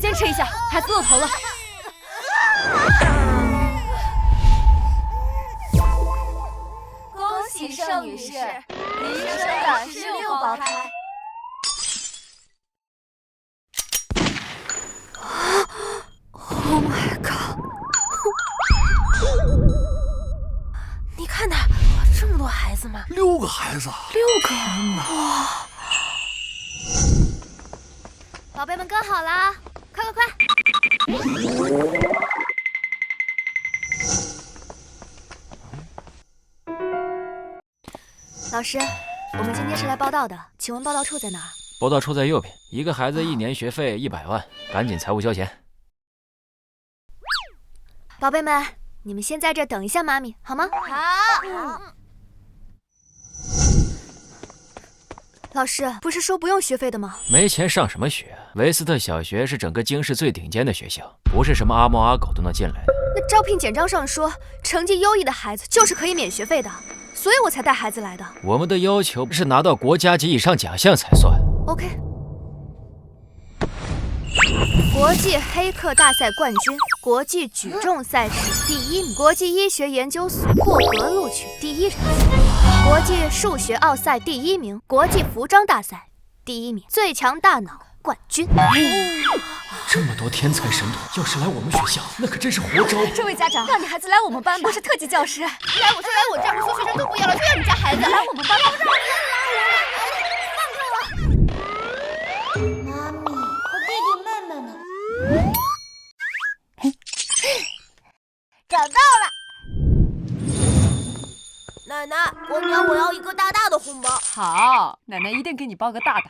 坚持一下，孩子露头了。恭喜盛女士，您生的是6胞胎。Oh my god！ 你看他，这么多孩子吗？6个孩子，6个！哇！宝贝们跟好啦，快！老师，我们今天是来报到的，请问报到处在哪儿？报到处在右边。一个孩子1年学费100万，赶紧财务交钱。宝贝们，你们先在这等一下妈咪，好吗？好。老师，不是说不用学费的吗？没钱上什么学？维斯特小学是整个京市最顶尖的学校，不是什么阿猫阿狗都能进来的。那招聘简章上说，成绩优异的孩子就是可以免学费的，所以我才带孩子来的。我们的要求是拿到国家级以上奖项才算。OK。国际黑客大赛冠军，国际举重赛事第1名，国际医学研究所破格录取第1人，国际数学奥赛第1名，国际服装大赛第1名，最强大脑冠军。这么多天才神童，要是来我们学校，那可真是活招。这位家长，让你孩子来我们班吧，我是特级教师。来我这儿，我所有学生都不要了，就要你家孩子来我们班吧。妈咪，我弟弟妹妹呢？找到了！奶奶，过年我要一个大大的红包。好，奶奶一定给你包个大的。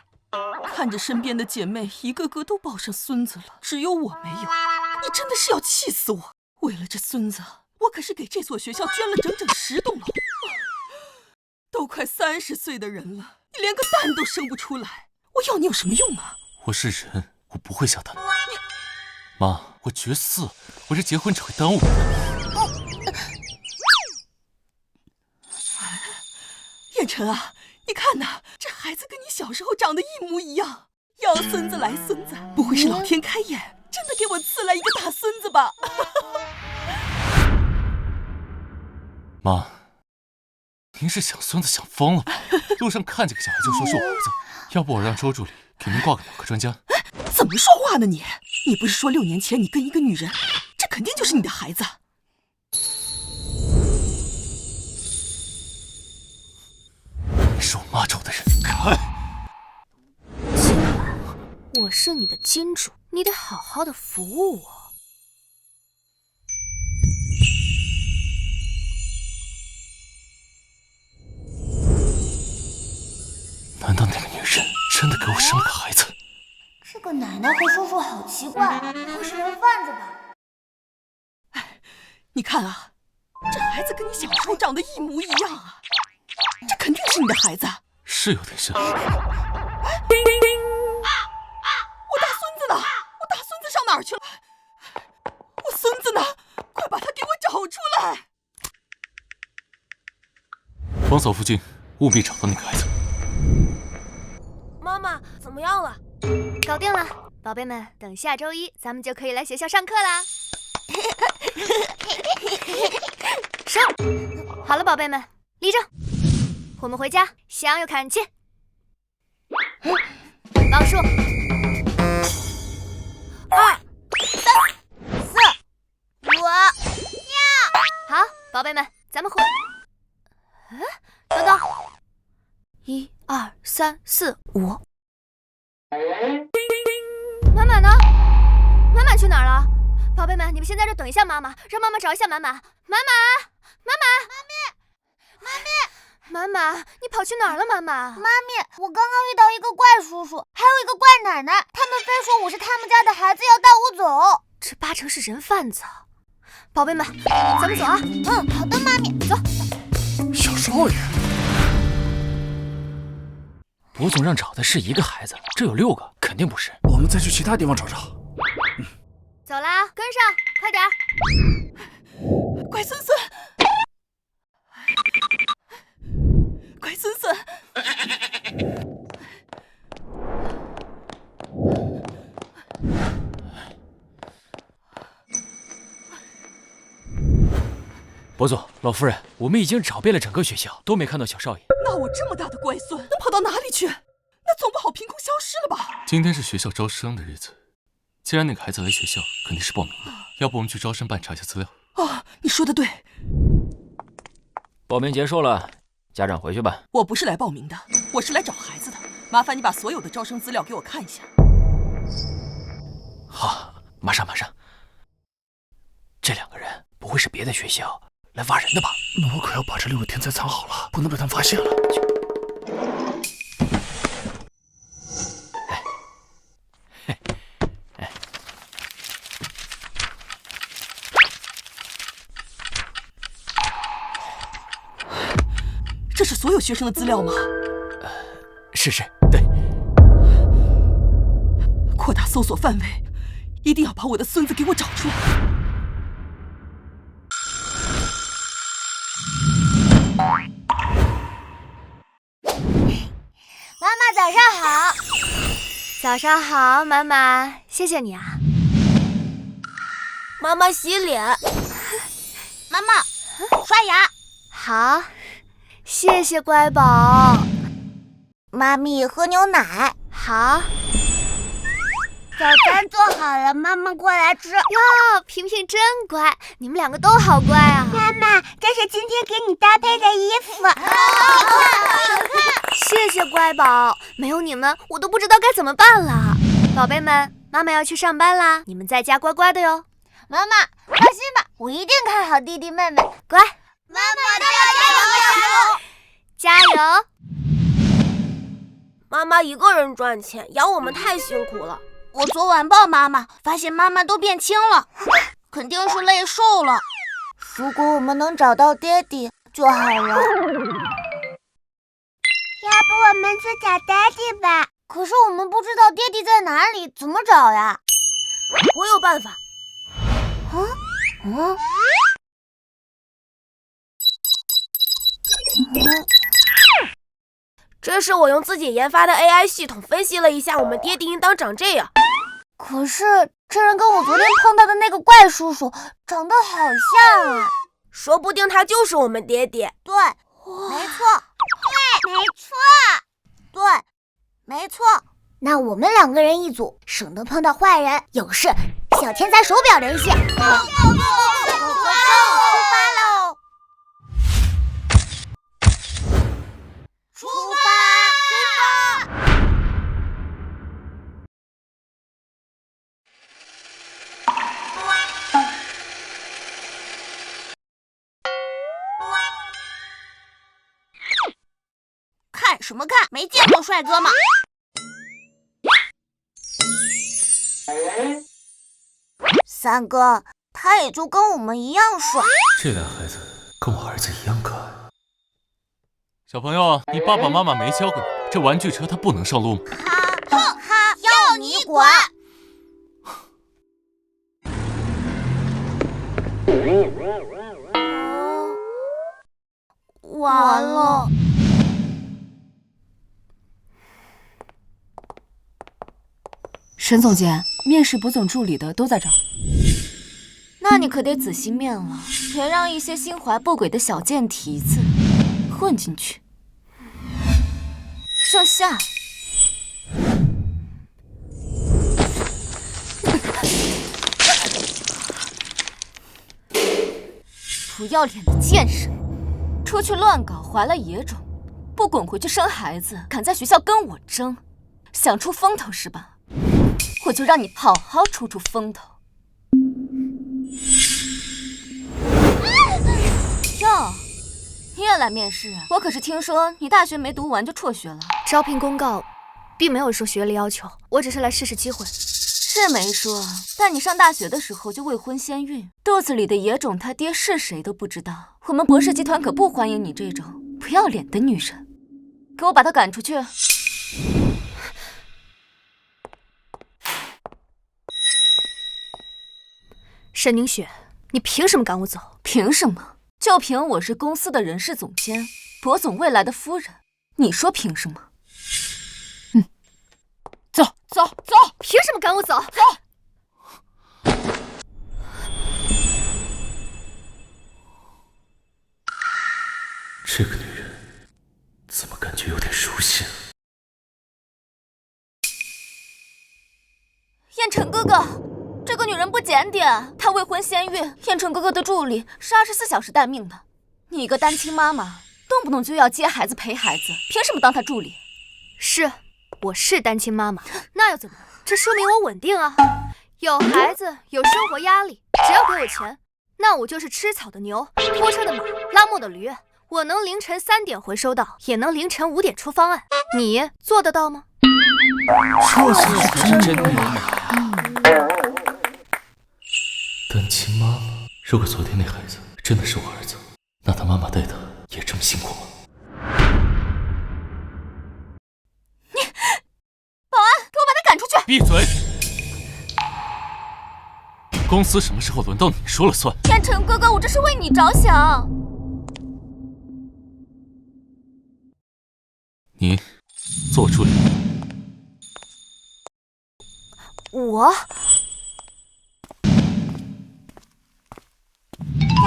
看着身边的姐妹一个个都抱上孙子了，只有我没有，你真的是要气死我！为了这孙子，我可是给这所学校捐了整整10栋楼。都快30岁的人了，你连个蛋都生不出来，我要你有什么用啊？我是人，我不会想他们。妈，我绝嗣，我这结婚只会耽误你。燕晨啊，你看呐，这孩子跟你小时候长得一模一样。要孙子来孙子，不会是老天开眼，真的给我赐来一个大孙子吧？妈，您是想孙子想疯了吧？路上看见个小孩就说是我儿子，要不我让周助理给您挂个脑科专家。怎么说话呢你？你不是说6年前你跟一个女人，这肯定就是你的孩子。你是我妈找的人，开！今晚我是你的金主，你得好好的服务我。难道那个女人真的给我生了个孩子？这个奶奶和叔叔好奇怪，会是人贩子吧？哎，你看啊，这孩子跟你小时候长得一模一样啊，这肯定是你的孩子。是有点像。我大孙子呢？我大孙子上哪儿去了？我孙子呢？快把他给我找出来！王嫂附近务必找到那个孩子。妈妈，怎么样了？搞定了，宝贝们，等下周1咱们就可以来学校上课啦。上，好了，宝贝们，立正，我们回家，向右看齐，报数，2、3、4、5、6。好，宝贝们，咱们回。等等，1、2、3、4、5。满满呢？满满去哪儿了？宝贝们，你们先在这等一下妈妈，让妈妈找一下满满。满满，你跑去哪儿了？满满，妈咪，我刚刚遇到一个怪叔叔，还有一个怪奶奶，他们非说我是他们家的孩子，要带我走。这8成是人贩子。宝贝们，咱们走啊！好的，妈咪，走。小少爷，卜总让找的是一个孩子，这有6个，肯定不是。我们再去其他地方找找。走啦，跟上，快点！乖孙孙，乖孙孙，伯祖，老夫人，我们已经找遍了整个学校，都没看到小少爷。那我这么大的乖孙，能跑到哪里去？那总不好凭空消失了吧？今天是学校招生的日子，既然那个孩子来学校，肯定是报名的。要不我们去招生办查一下资料？啊，你说的对。报名结束了，家长回去吧。我不是来报名的，我是来找孩子的。麻烦你把所有的招生资料给我看一下。好，马上。这2个人不会是别的学校来挖人的吧？那我可要把这6个天才藏好了，不能被他们发现了。这是所有学生的资料吗？是，对。扩大搜索范围，一定要把我的孙子给我找出来。妈妈早上好。早上好，妈妈，谢谢你啊。妈妈洗脸。妈妈刷牙。好，谢谢乖宝。妈咪喝牛奶。好。早餐做好了，妈妈过来吃。哟，萍萍真乖，你们2个都好乖啊。妈妈，这是今天给你搭配的衣服。谢谢乖宝，没有你们，我都不知道该怎么办了。宝贝们，妈妈要去上班啦，你们在家乖乖的哟。妈妈，放心吧，我一定看好弟弟妹妹。乖，妈妈加油！加油！妈妈一个人赚钱，养我们太辛苦了。我昨晚抱妈妈，发现妈妈都变轻了，肯定是累瘦了。如果我们能找到爹地就好了。要不我们去找爹地吧？可是我们不知道爹地在哪里，怎么找呀？我有办法。这是我用自己研发的 AI 系统分析了一下，我们爹地应当长这样。可是这人跟我昨天碰到的那个怪叔叔长得好像啊，说不定他就是我们爹地。对，没错，没错。那我们2个人一组，省得碰到坏人，有事小天才手表连线。出发喽！出发！看什么看？没见过帅哥吗？三哥，他也就跟我们一样帅。这俩孩子跟我儿子一样可爱。小朋友，你爸爸妈妈没教过你，这玩具车它不能上路吗？哈，要你管！完了。沈总监，面试补总助理的都在这儿。那你可得仔细面了，别让一些心怀不轨的小贱蹄子混进去。盛夏，不要脸的贱人，出去乱搞，怀了野种，不滚回去生孩子，敢在学校跟我争，想出风头是吧？我就让你好好出风头。哟，你也来面试啊？我可是听说你大学没读完就辍学了。招聘公告并没有说学历要求，我只是来试试机会。是没说，但你上大学的时候就未婚先孕，肚子里的野种他爹是谁都不知道。我们博士集团可不欢迎你这种不要脸的女人，给我把她赶出去。沈凝雪，你凭什么赶我走？凭什么？就凭我是公司的人事总监，博总未来的夫人。你说凭什么？走，凭什么赶我走？这个女人怎么感觉有点熟悉啊？燕晨哥哥，这个女人不检点，她未婚先孕，燕晨哥哥的助理是24小时待命的。你一个单亲妈妈，动不动就要接孩子陪孩子，凭什么当她助理？是，我是单亲妈妈，那又怎么？这说明我稳定啊，有孩子，有生活压力，只要给我钱，那我就是吃草的牛，拖车的马，拉磨的驴。我能凌晨3点回收到，也能凌晨5点出方案。你做得到吗？这才是真妈呀！单亲妈妈，如果昨天那孩子真的是我儿子，那他妈妈带他也这么辛苦吗？你，保安，给我把他赶出去！闭嘴！公司什么时候轮到你说了算？燕晨哥哥，我这是为你着想。你做我助理。我找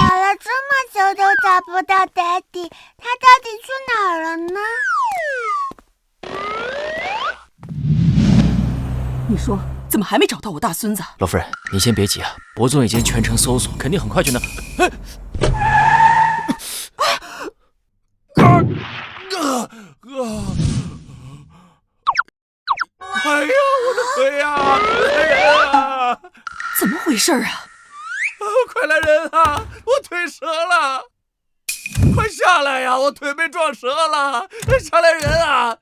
了这么久都找不到 Daddy， 他到底去哪儿了呢？你说怎么还没找到我大孙子？老夫人，你先别急啊，博总已经全程搜索，肯定很快就能。哎呀，我的腿呀！来人啊！怎么回事啊？快来人啊！我腿折了！快下来呀！我腿被撞折了！下来人啊！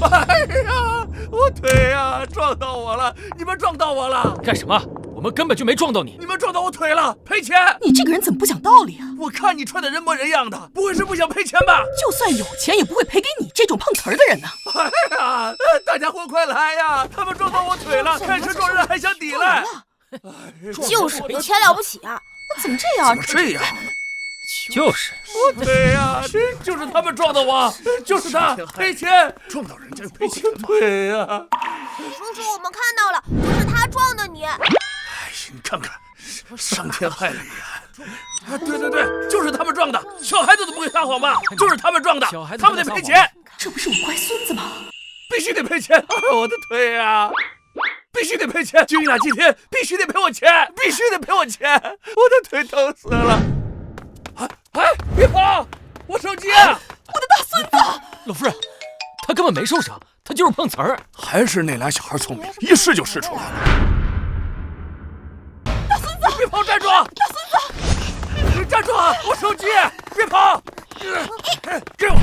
哎呀，我腿呀，撞到我了！你们撞到我了！干什么？我们根本就没撞到你！你们撞到我腿了，赔钱！你这个人怎么不讲道理啊？我看你穿的人模人样的，不会是不想赔钱吧？就算有钱，也不会赔给你这种碰瓷儿的人呢。哎呀，大家伙快来呀！他们撞到我腿了，开车撞人还想抵赖。就是有钱了不起啊！怎么这样？怎么这样？就是，我腿呀，就是他们撞的我，就是他，赔钱！撞到人家就赔钱吗？腿呀！叔叔，我们看到了，就是他撞的你。哎，你看看，伤天害理呀！对对对，就是他们撞的，小孩子都不会撒谎吧？就是他们撞的，他们得赔钱。这不是我乖孙子吗？必须得赔钱！我的腿呀！必须得赔钱！就你俩今天必须得赔我钱，必须得赔我钱！我的腿疼死了！哎，别跑！我手机！我的大孙子！老夫人，他根本没受伤，他就是碰瓷儿。还是那俩小孩聪明，一试就试出来了。大孙子，别跑，站住！大孙子，站住！我手机！别跑！给我！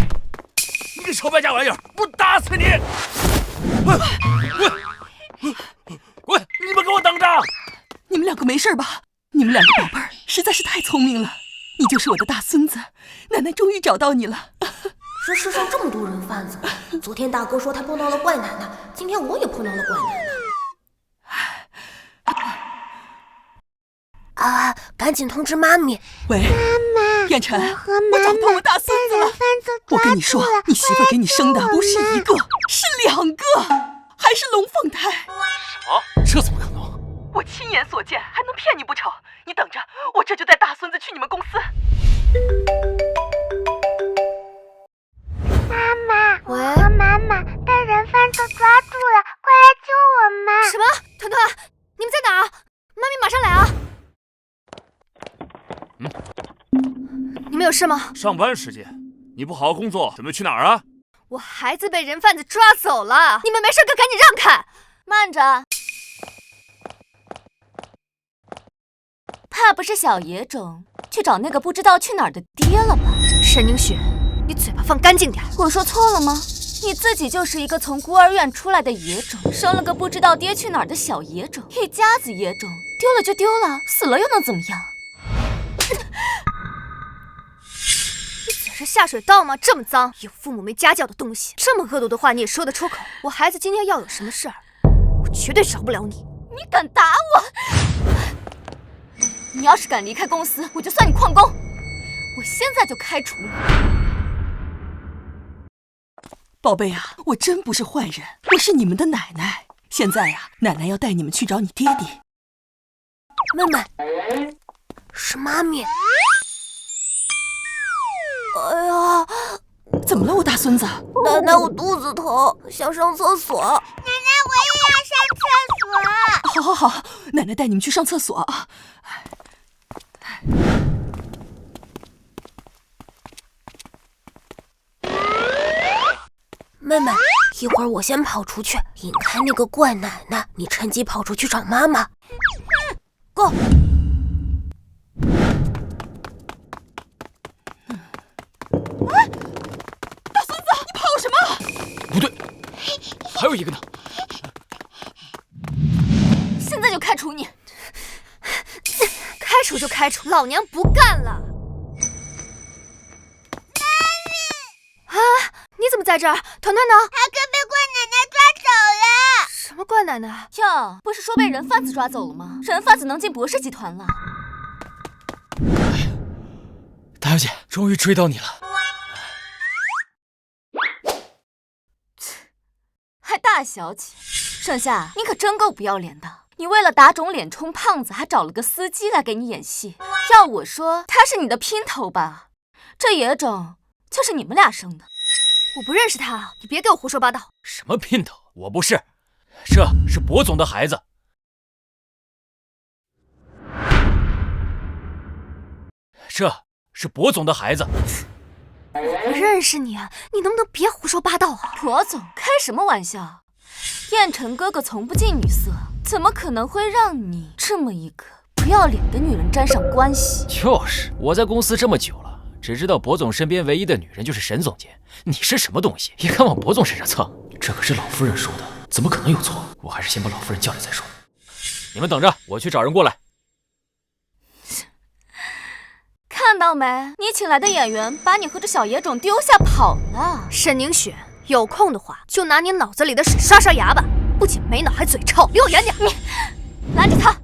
你个小败家玩意儿，我打死你！滚！你们给我等着！你们两个没事吧？你们两个宝贝儿实在是太聪明了。你就是我的大孙子，奶奶终于找到你了。这世上这么多人贩子，昨天大哥说他碰到了怪奶奶，今天我也碰到了怪奶奶。啊！赶紧通知妈咪。喂，妈妈，燕晨，我找到我大孙子了。我跟你说，你媳妇给你生的不是1个，是2个，还是龙凤胎。什么？这怎么可能？我亲眼所见，还能骗你不成？你等着，我这就带大孙子去你们公司。妈妈，我和妈妈被人贩子抓住了，快来救我们！什么？团团，你们在哪儿？妈咪马上来啊！你们有事吗？上班时间，你不好好工作，准备去哪儿啊？我孩子被人贩子抓走了，你们没事可赶紧让开！慢着，怕不是小野种去找那个不知道去哪儿的爹了吧？沈凝雪，你嘴巴放干净点。我说错了吗？你自己就是一个从孤儿院出来的野种，生了个不知道爹去哪儿的小野种，一家子野种，丢了就丢了，死了又能怎么样？你嘴是下水道吗？这么脏，有父母没家教的东西，这么恶毒的话你也说得出口？我孩子今天要有什么事儿，我绝对饶不了你。你敢打我？你要是敢离开公司，我就算你旷工，我现在就开除你。宝贝啊，我真不是坏人，我是你们的奶奶。现在呀，奶奶要带你们去找你爹爹。妹妹，是妈咪。哎呀，怎么了，我大孙子？奶奶，我肚子疼，想上厕所。奶奶，我也要上厕所。好，好，好，奶奶带你们去上厕所啊。妹妹，一会儿我先跑出去引开那个怪奶奶，你趁机跑出去找妈妈。Go！ 大孙子，你跑什么？不对，还有一个呢。现在就开除你！开除就开除，老娘不干了！啊，你怎么在这儿？团团呢？他可被怪奶奶抓走了。什么怪奶奶？哟，不是说被人贩子抓走了吗？人贩子能进博士集团了。大小姐，终于追到你了。还大小姐，盛夏，你可真够不要脸的！你为了打肿脸充胖子，还找了个司机来给你演戏。要我说，他是你的姘头吧？这野种就是你们俩生的。我不认识他，你别给我胡说八道。什么姘头？我不是，这是博总的孩子。这是博总的孩子。我不认识你啊，你能不能别胡说八道啊？博总，开什么玩笑？燕城哥哥从不近女色，怎么可能会让你这么一个不要脸的女人沾上关系？就是，我在公司这么久了，只知道博总身边唯一的女人就是沈总监。你是什么东西，也敢往博总身上蹭？这可是老夫人说的，怎么可能有错？我还是先把老夫人叫来再说。你们等着，我去找人过来。看到没？你请来的演员把你和这小野种丢下跑了。沈凝雪，有空的话就拿你脑子里的屎刷刷牙吧，不仅没脑还嘴臭，离我远点！你拦着他！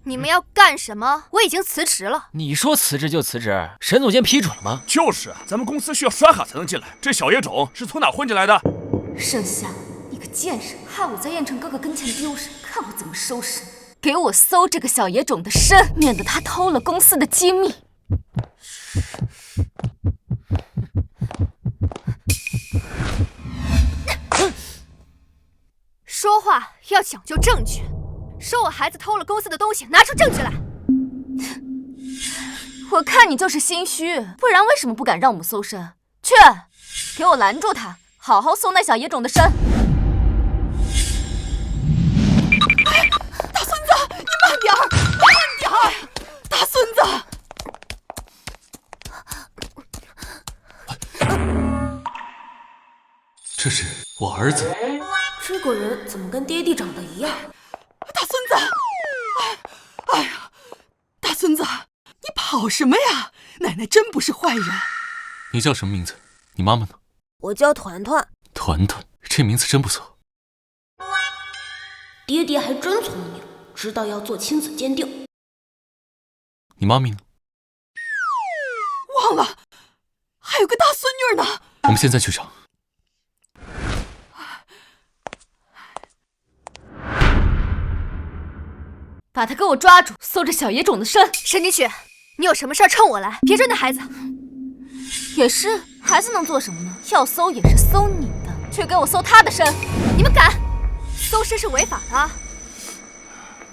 你们要干什么？我已经辞职了。你说辞职就辞职，沈总监批准了吗？就是啊，咱们公司需要刷卡才能进来，这小野种是从哪混进来的？盛夏，你个贱人，害我在燕城哥哥跟前丢人，看我怎么收拾你！给我搜这个小野种的身，免得他偷了公司的机密。说话要讲究证据，说我孩子偷了公司的东西，拿出证据来。我看你就是心虚，不然为什么不敢让我们搜身？去，给我拦住他，好好搜那小野种的身。大孙子，你慢点儿，慢点儿！大孙子。这是我儿子。这个人怎么跟爹地长得一样？大孙子，哎呀，大孙子，你跑什么呀？奶奶真不是坏人。你叫什么名字？你妈妈呢？我叫团团。团团，这名字真不错。爹爹还真聪明，知道要做亲子鉴定。你妈咪呢？忘了，还有个大孙女呢。我们现在去找。把他给我抓住，搜着小野种的身。沈凝雪，你有什么事儿冲我来，别追那孩子。也是，孩子能做什么呢？要搜也是搜你的，去给我搜他的身。你们敢？搜身是违法的。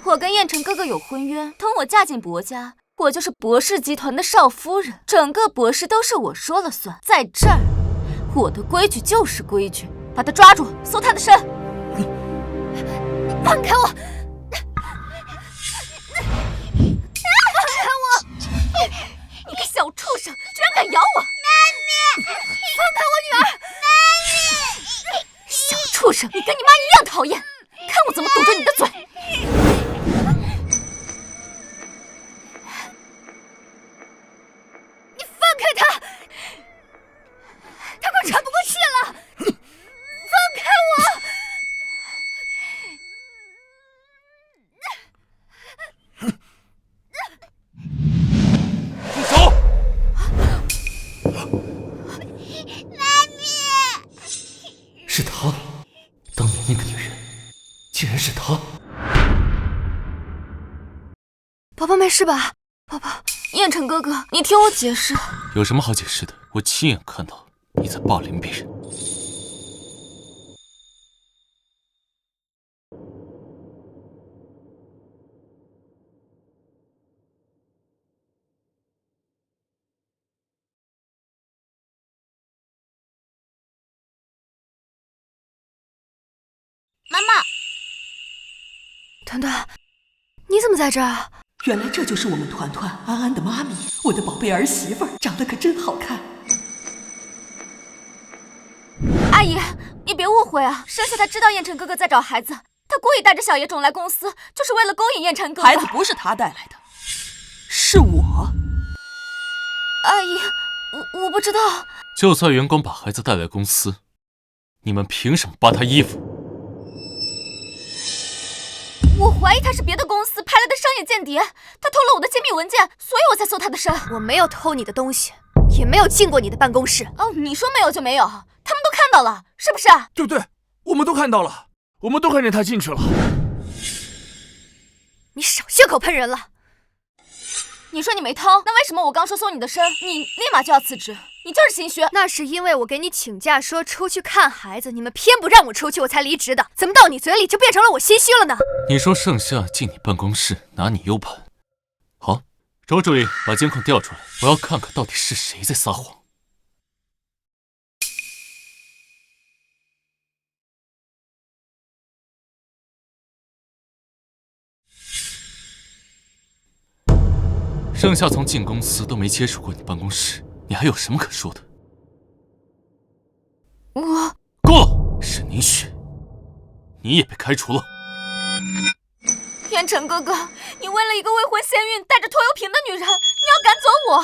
我跟燕城哥哥有婚约，等我嫁进博家，我就是博士集团的少夫人，整个博士都是我说了算。在这儿，我的规矩就是规矩。把他抓住，搜他的身。你放开我！你个小畜生，居然敢咬我！妈咪，放开我女儿！妈咪，小畜生，你跟你妈一样讨厌，看我怎么堵住你的嘴！你放开他，他快喘不过气了！放开我！住手！妈咪，是她，当年那个女人，竟然是她。宝宝没事吧？宝宝，燕城哥哥，你听我解释。有什么好解释的？我亲眼看到你在霸凌别人。妈妈，团团，你怎么在这儿？原来这就是我们团团安安的妈咪，我的宝贝儿媳妇儿，长得可真好看。阿姨，你别误会啊，盛夏他知道燕晨哥哥在找孩子，他故意带着小野种来公司，就是为了勾引燕晨哥哥。孩子不是他带来的，是我。阿姨，我不知道。就算员工把孩子带来公司，你们凭什么扒他衣服？我怀疑他是别的公司派来的商业间谍，他偷了我的机密文件，所以我才搜他的身。我没有偷你的东西，也没有进过你的办公室。哦，你说没有就没有，他们都看到了，是不是？对，我们都看到了，我们都看见他进去了。你少血口喷人了。你说你没偷，那为什么我刚说搜你的身，你立马就要辞职？你就是心虚。那是因为我给你请假说出去看孩子，你们偏不让我出去，我才离职的。怎么到你嘴里就变成了我心虚了呢？你说盛夏进你办公室拿你 U 盘，好，周助理把监控调出来，我要看看到底是谁在撒谎。盛夏从进公司都没接触过你办公室，你还有什么可说的？我够了，沈凝雪，你也被开除了。燕晨哥哥，你为了一个未婚先孕、带着拖油瓶的女人，你要赶走我？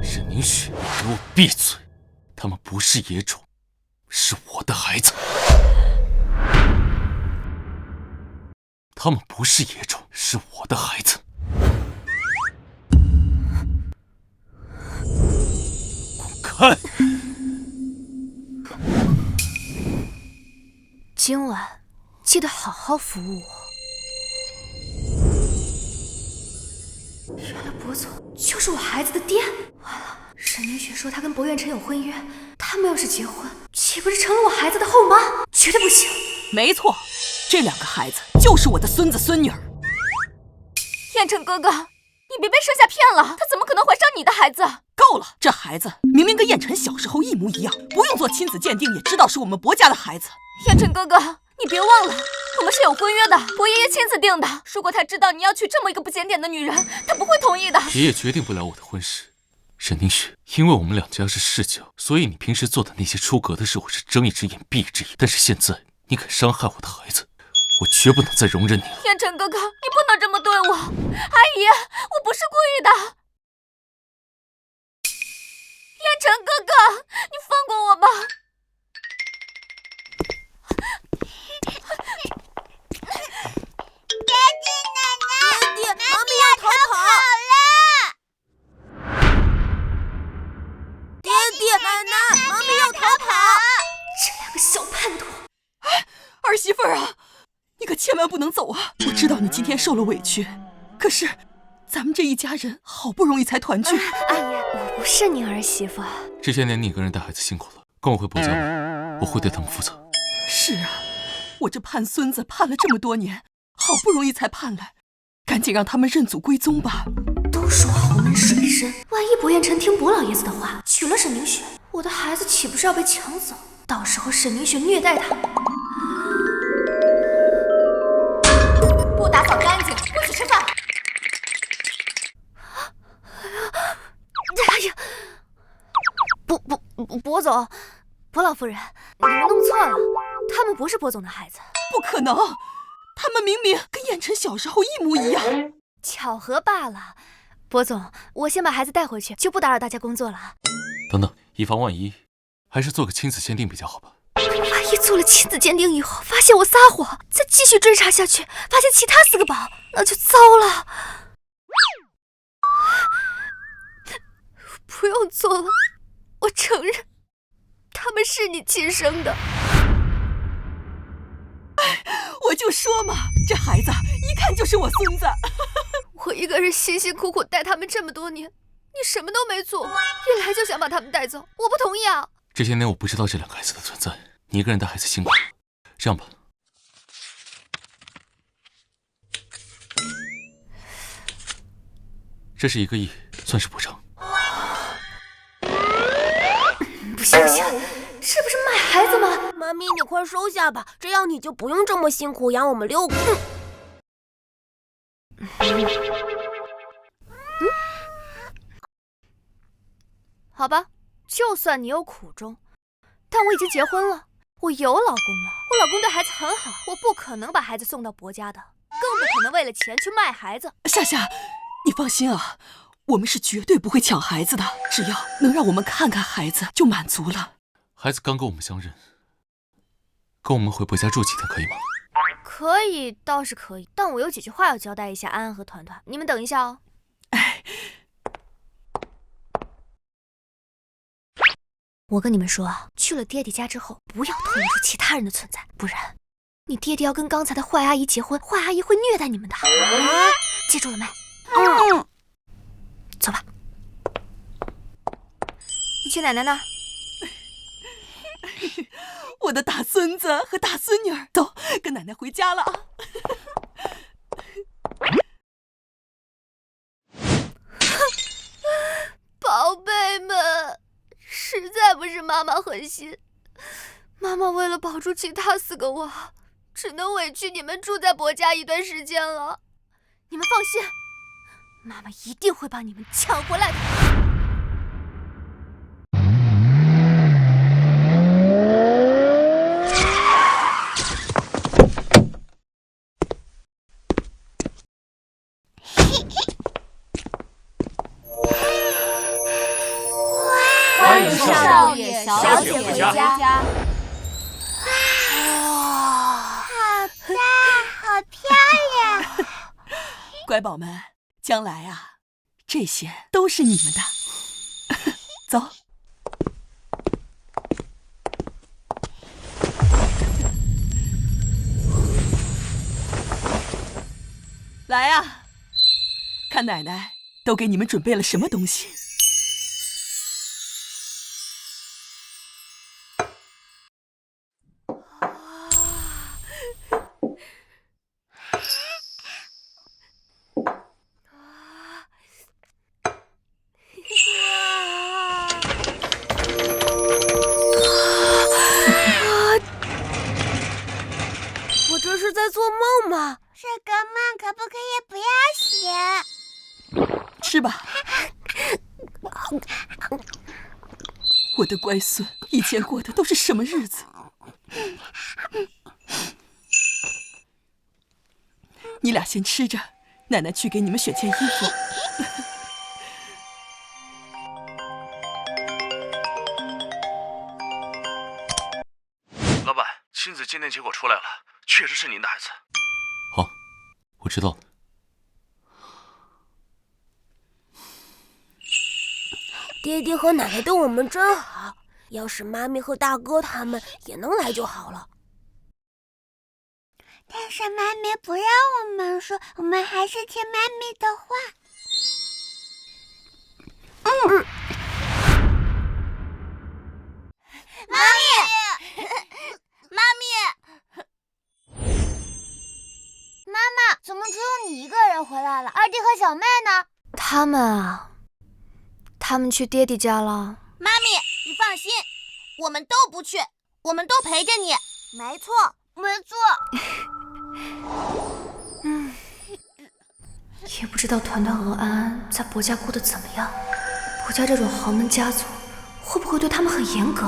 沈凝雪，你给我闭嘴！他们不是野种，是我的孩子。他们不是野种，是我的孩子。滚开！今晚记得好好服务我。原来博总就是我孩子的爹。完了，沈凝雪说她跟博远辰有婚约，他们要是结婚，岂不是成了我孩子的后妈？绝对不行！没错，这2个孩子就是我的孙子孙女儿。燕晨哥哥，你别被盛夏骗了，他怎么可能怀上你的孩子？够了，这孩子明明跟燕晨小时候一模一样，不用做亲子鉴定也知道是我们博家的孩子。燕晨哥哥，你别忘了，我们是有婚约的，博爷爷亲自定的。如果他知道你要娶这么一个不检点的女人，他不会同意的。爷爷决定不了我的婚事。沈凝雪，因为我们2家是世交，所以你平时做的那些出格的事，我是睁一只眼闭一只眼。但是现在你敢伤害我的孩子，我绝不能再容忍你了。燕晨哥哥，你不能这么对我。阿姨，我不是故意的。燕晨哥哥，你放过我吧。爹地奶奶，爹地，妈咪要逃跑了！爹地，奶奶，妈咪要逃跑！这2个小叛徒！儿媳妇儿啊，你可千万不能走啊！我知道你今天受了委屈，可是咱们这一家人好不容易才团聚。阿姨，我不是你儿媳妇。这些年你一个人带孩子辛苦了，跟我回博家吧，我会对他们负责。是啊，我这盼孙子盼了这么多年，好不容易才盼来，赶紧让他们认祖归宗吧。都说豪门水深，万一博彦辰听博老爷子的话，娶了沈凝雪，我的孩子岂不是要被抢走？到时候沈凝雪虐待他，不打扫干净，不许吃饭。哎呀，博总，博老夫人，你们弄错了，他们不是博总的孩子。不可能，他们明明跟燕晨小时候一模一样。巧合罢了。博总，我先把孩子带回去，就不打扰大家工作了。等等，以防万一，还是做个亲子鉴定比较好吧。万一做了亲子鉴定以后，发现我撒谎，再继续追查下去，发现其他4个宝，那就糟了。不用做了，我承认，他们是你亲生的。我就说嘛，这孩子一看就是我孙子。我一个人辛辛苦苦带他们这么多年，你你什么都没做，一来就想把他们带走，我不同意啊！这些年我不知道这2个孩子的存在，你一个人带孩子辛苦了。这样吧，这是1个亿，算是补偿。不行不行，这不是卖孩子吗？妈咪，你快收下吧，这样你就不用这么辛苦养我们6个。好吧，就算你有苦衷，但我已经结婚了，我有老公了，我老公对孩子很好，我不可能把孩子送到伯家的，更不可能为了钱去卖孩子。夏夏，你放心啊，我们是绝对不会抢孩子的，只要能让我们看看孩子就满足了。孩子刚跟我们相认，跟我们回伯家住几天可以吗？可以，倒是可以，但我有几句话要交代一下安安和团团，你们等一下哦。我跟你们说啊，去了爹地家之后，不要透露出其他人的存在，不然你爹爹要跟刚才的坏阿姨结婚，坏阿姨会虐待你们的。记住了没？走吧。你去奶奶那儿。我的大孙子和大孙女儿，走，跟奶奶回家了啊！宝贝们，实在不是妈妈狠心，妈妈为了保住其他4个娃，只能委屈你们住在伯家一段时间了。你们放心，妈妈一定会把你们抢回来的。欢迎少爷小姐回家。好漂亮！乖宝们，将来啊，这些都是你们的。走。来啊，看奶奶都给你们准备了什么东西。我这是在做梦吗？这个梦可不可以不要写？吃吧。我的乖孙，以前过的都是什么日子？你俩先吃着，奶奶去给你们选件衣服。老板，亲子鉴定结果出来了，确实是您的孩子。好，我知道了。爹爹和奶奶对我们真好，要是妈咪和大哥他们也能来就好了。但是妈咪不让我们说，我们还是听妈咪的话。妈咪，妈咪，妈妈，怎么只有你一个人回来了？二弟和小妹呢？他们去爹地家了。妈咪，你放心，我们都不去，我们都陪着你。没错，没错。也不知道团团和安安在伯家过得怎么样。伯家这种豪门家族，会不会对他们很严格？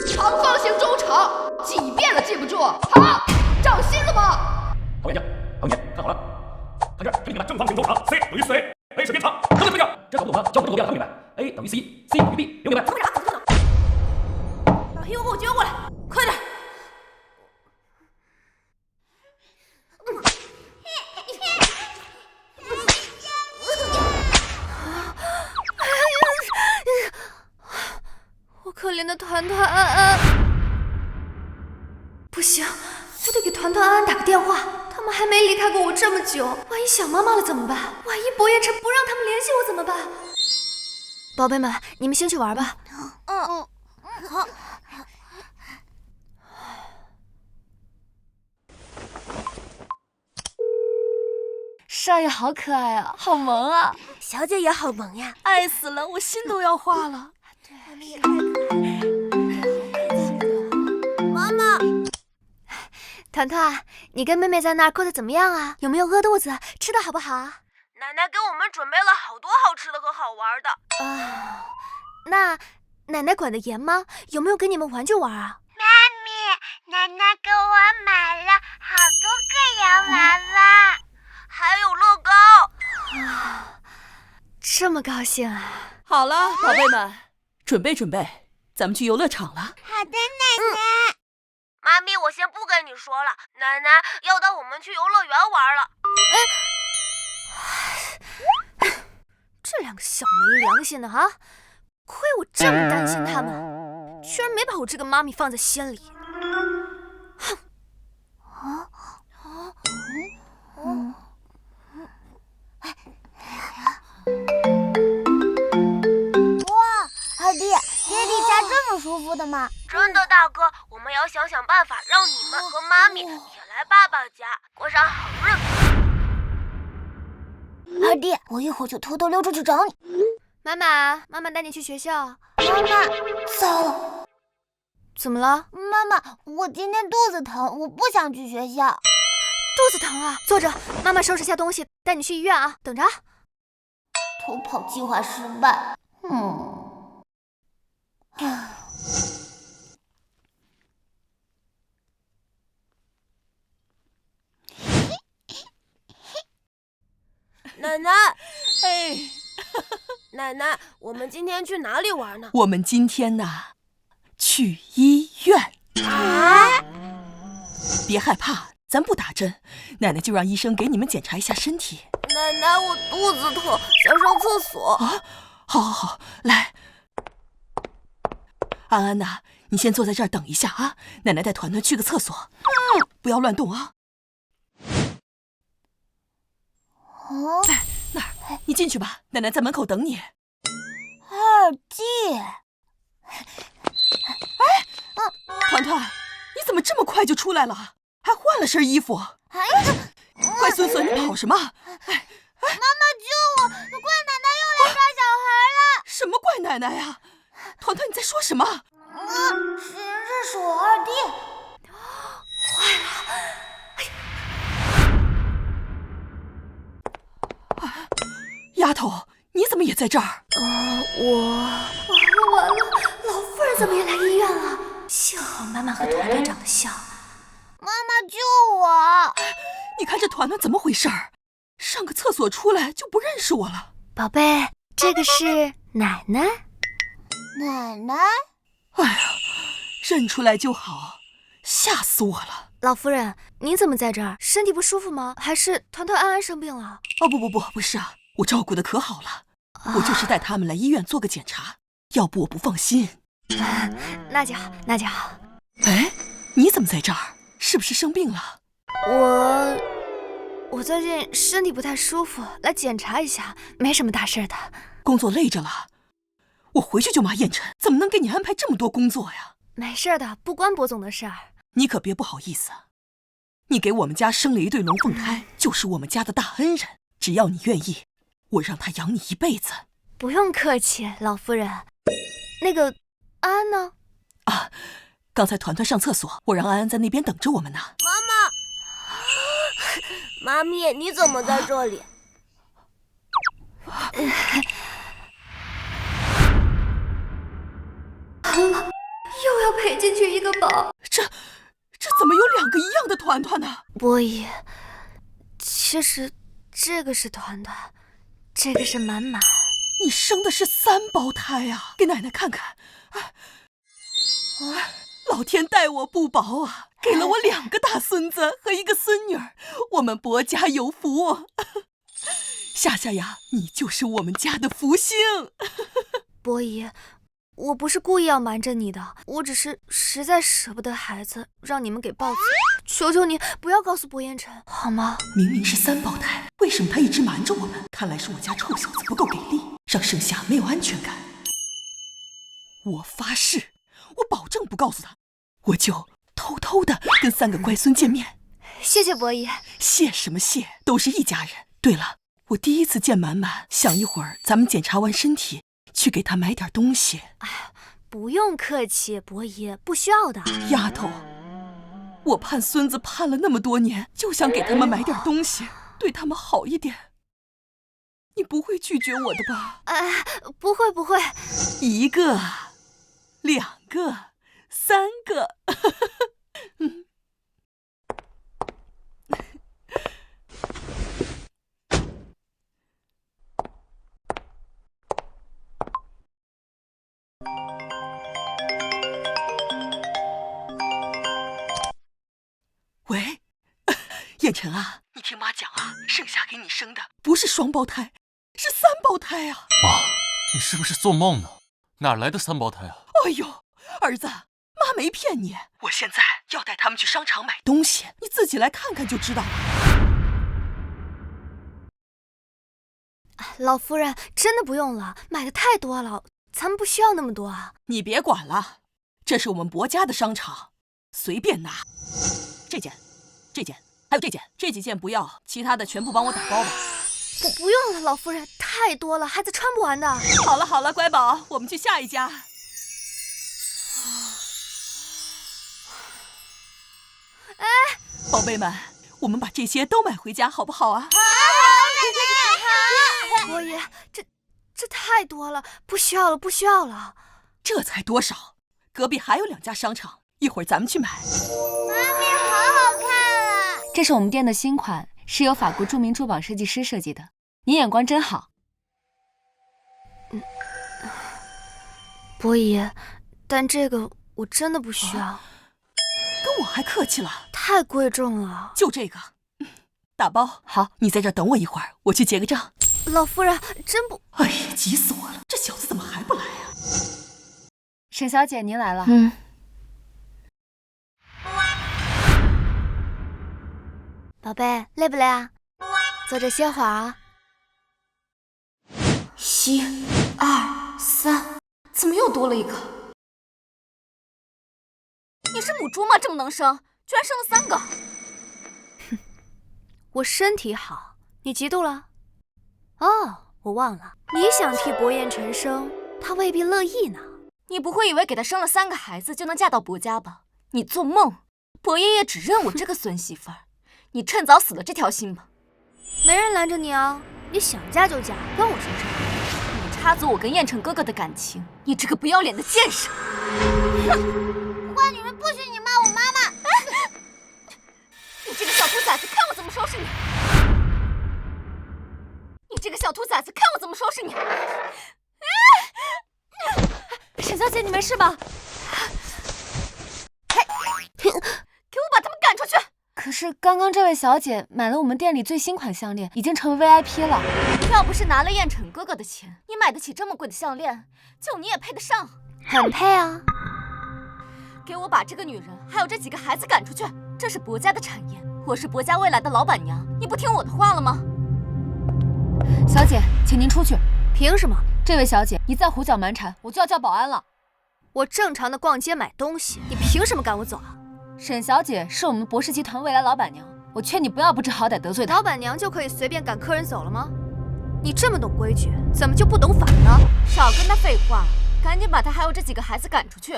长方形中场，几遍了记不住。好，长心了吗？好眼睛，好眼睛，看好了，看这儿，给你们正方形中场 ，C 等于 4A，A 是边长，看对面，这搞不懂的，教我这么多遍了，看明白 ？A 等于 C，C 等于 B， 有明白？把屁股给我撅过来，快点！我可怜的团团安安，不行，我得给团团安安打个电话。他们还没离开过我这么久，万一想妈妈了怎么办？万一伯言成不让他们联系我怎么办？宝贝们，你们先去玩吧。好。少爷好可爱啊，好萌啊！小姐也好萌呀，爱死了，我心都要化了。妈妈，团团，你跟妹妹在那儿过得怎么样啊？有没有饿肚子？吃的好不好？奶奶给我们准备了好多好吃的和好玩的。那奶奶管得严吗？有没有给你们玩具玩啊？妈咪，奶奶给我买了好多个洋娃娃，还有乐高。这么高兴啊！好了，宝贝们，准备，咱们去游乐场了。好的，奶奶。妈咪，我先不跟你说了，奶奶要带我们去游乐园玩了。这两个小没良心的啊！亏我这么担心他们，居然没把我这个妈咪放在心里。哼！哇，二弟，爹地家这么舒服的吗？真的，大哥，我们要想想办法，让你们和妈咪也来爸爸家过上好日子。二弟，我一会儿就偷偷溜出去找你。妈妈带你去学校。妈妈，糟了，怎么了？妈妈，我今天肚子疼，我不想去学校。肚子疼啊？坐着，妈妈收拾下东西，带你去医院啊，等着。偷跑计划失败。奶奶，哎，奶奶，我们今天去哪里玩呢？我们今天呢，去医院。别害怕，咱不打针，奶奶就让医生给你们检查一下身体。奶奶，我肚子疼，想上厕所。好，来，安安呐，你先坐在这儿等一下啊，奶奶带团团去个厕所。不要乱动啊。在那儿，你进去吧，奶奶在门口等你。二弟，团团，你怎么这么快就出来了？还换了身衣服？乖孙孙，你跑什么？妈妈救我！怪奶奶又来抓小孩了！什么怪奶奶呀？团团，你在说什么？这是我二弟。坏了！丫头，你怎么也在这儿？完了，老夫人怎么也来医院了？幸好妈妈和团团长得像。妈妈救我！你看这团团怎么回事儿？上个厕所出来就不认识我了。宝贝，这个是奶奶。奶奶？哎呀，认出来就好，吓死我了。老夫人，你怎么在这儿？身体不舒服吗？还是团团安安生病了？不是啊，我照顾得可好了。我就是带他们来医院做个检查，要不我不放心。那就好。哎，你怎么在这儿？是不是生病了？我最近身体不太舒服，来检查一下，没什么大事的。工作累着了，我回去就骂燕晨，怎么能给你安排这么多工作呀？没事的，不关博总的事儿。你可别不好意思，你给我们家生了一对龙凤胎，就是我们家的大恩人。只要你愿意，我让他养你一辈子。不用客气，老夫人。那个安安呢？刚才团团上厕所，我让安安在那边等着我们呢。妈咪，你怎么在这里？又要赔进去一个宝。这怎么有2个一样的团团呢？波姨，其实这个是团团，这个是满满。你生的是3胞胎啊！给奶奶看看。老天待我不薄啊，给了我2个大孙子和1个孙女儿，我们薄家有福。夏夏呀，你就是我们家的福星。波姨，我不是故意要瞒着你的，我只是实在舍不得孩子，让你们给抱走。求求你不要告诉薄烟尘，好吗？明明是3胞胎，为什么他一直瞒着我们？看来是我家臭小子不够给力，让盛夏没有安全感。我发誓，我保证不告诉他，我就偷偷的跟3个乖孙见面。谢谢伯爷。谢什么谢，都是一家人。对了，我第一次见满满，想一会儿咱们检查完身体，去给他买点东西。哎呀，不用客气，伯爷，不需要的。丫头，我盼孙子盼了那么多年，就想给他们买点东西，对他们好一点。你不会拒绝我的吧？不会不会。1个、2个、3个。喂，燕晨啊，你听妈讲啊，盛夏给你生的不是双胞胎，是3胞胎啊！妈，你是不是做梦呢？哪来的3胞胎啊？哎呦，儿子，妈没骗你，我现在要带他们去商场买东西，你自己来看看就知道了。老夫人，真的不用了，买的太多了，咱们不需要那么多啊。你别管了，这是我们伯家的商场，随便拿。这件，还有这几件不要，其他的全部帮我打包吧。不用了，老夫人，太多了，孩子穿不完的。好了，乖宝，我们去下一家。哎，宝贝们，我们把这些都买回家好不好啊？好，伯爷，这太多了，不需要了。这才多少？隔壁还有2家商场，一会儿咱们去买。妈咪，好好看啊！这是我们店的新款，是由法国著名珠宝设计师设计的。你眼光真好。伯爷，但这个我真的不需要。跟我还客气了，太贵重了。就这个，打包。好，你在这等我一会儿，我去结个账。老夫人，真不……哎呀，急死我了！这小子怎么还不来啊？沈小姐，您来了。宝贝，累不累啊？坐着歇会儿啊。1、2、3，怎么又多了一个？你是母猪吗？这么能生，居然生了3个！哼，我身体好，你嫉妒了？哦，我忘了，你想替伯彦辰生，他未必乐意呢。你不会以为给他生了3个孩子就能嫁到伯家吧？你做梦！伯爷爷只认我这个孙媳妇儿，你趁早死了这条心吧。没人拦着你啊，你想嫁就嫁，关我什么事？你插足我跟燕城哥哥的感情，你这个不要脸的贱人！哼，坏女人不许你骂我妈妈！你这个小兔崽子，看我怎么收拾你！你这个小兔崽子，看我怎么收拾你！沈小姐，你没事吧？给我把他们赶出去！可是刚刚这位小姐买了我们店里最新款项链，已经成为 VIP 了。要不是拿了燕城哥哥的钱，你买得起这么贵的项链，就你也配得上？很配啊！给我把这个女人还有这几个孩子赶出去！这是伯家的产业，我是伯家未来的老板娘，你不听我的话了吗？小姐，请您出去。凭什么？这位小姐，你再胡搅蛮缠，我就要叫保安了。我正常的逛街买东西，你凭什么赶我走啊？沈小姐是我们博氏集团未来老板娘，我劝你不要不知好歹得罪她。老板娘就可以随便赶客人走了吗？你这么懂规矩，怎么就不懂法呢？少跟她废话，赶紧把她还有这几个孩子赶出去！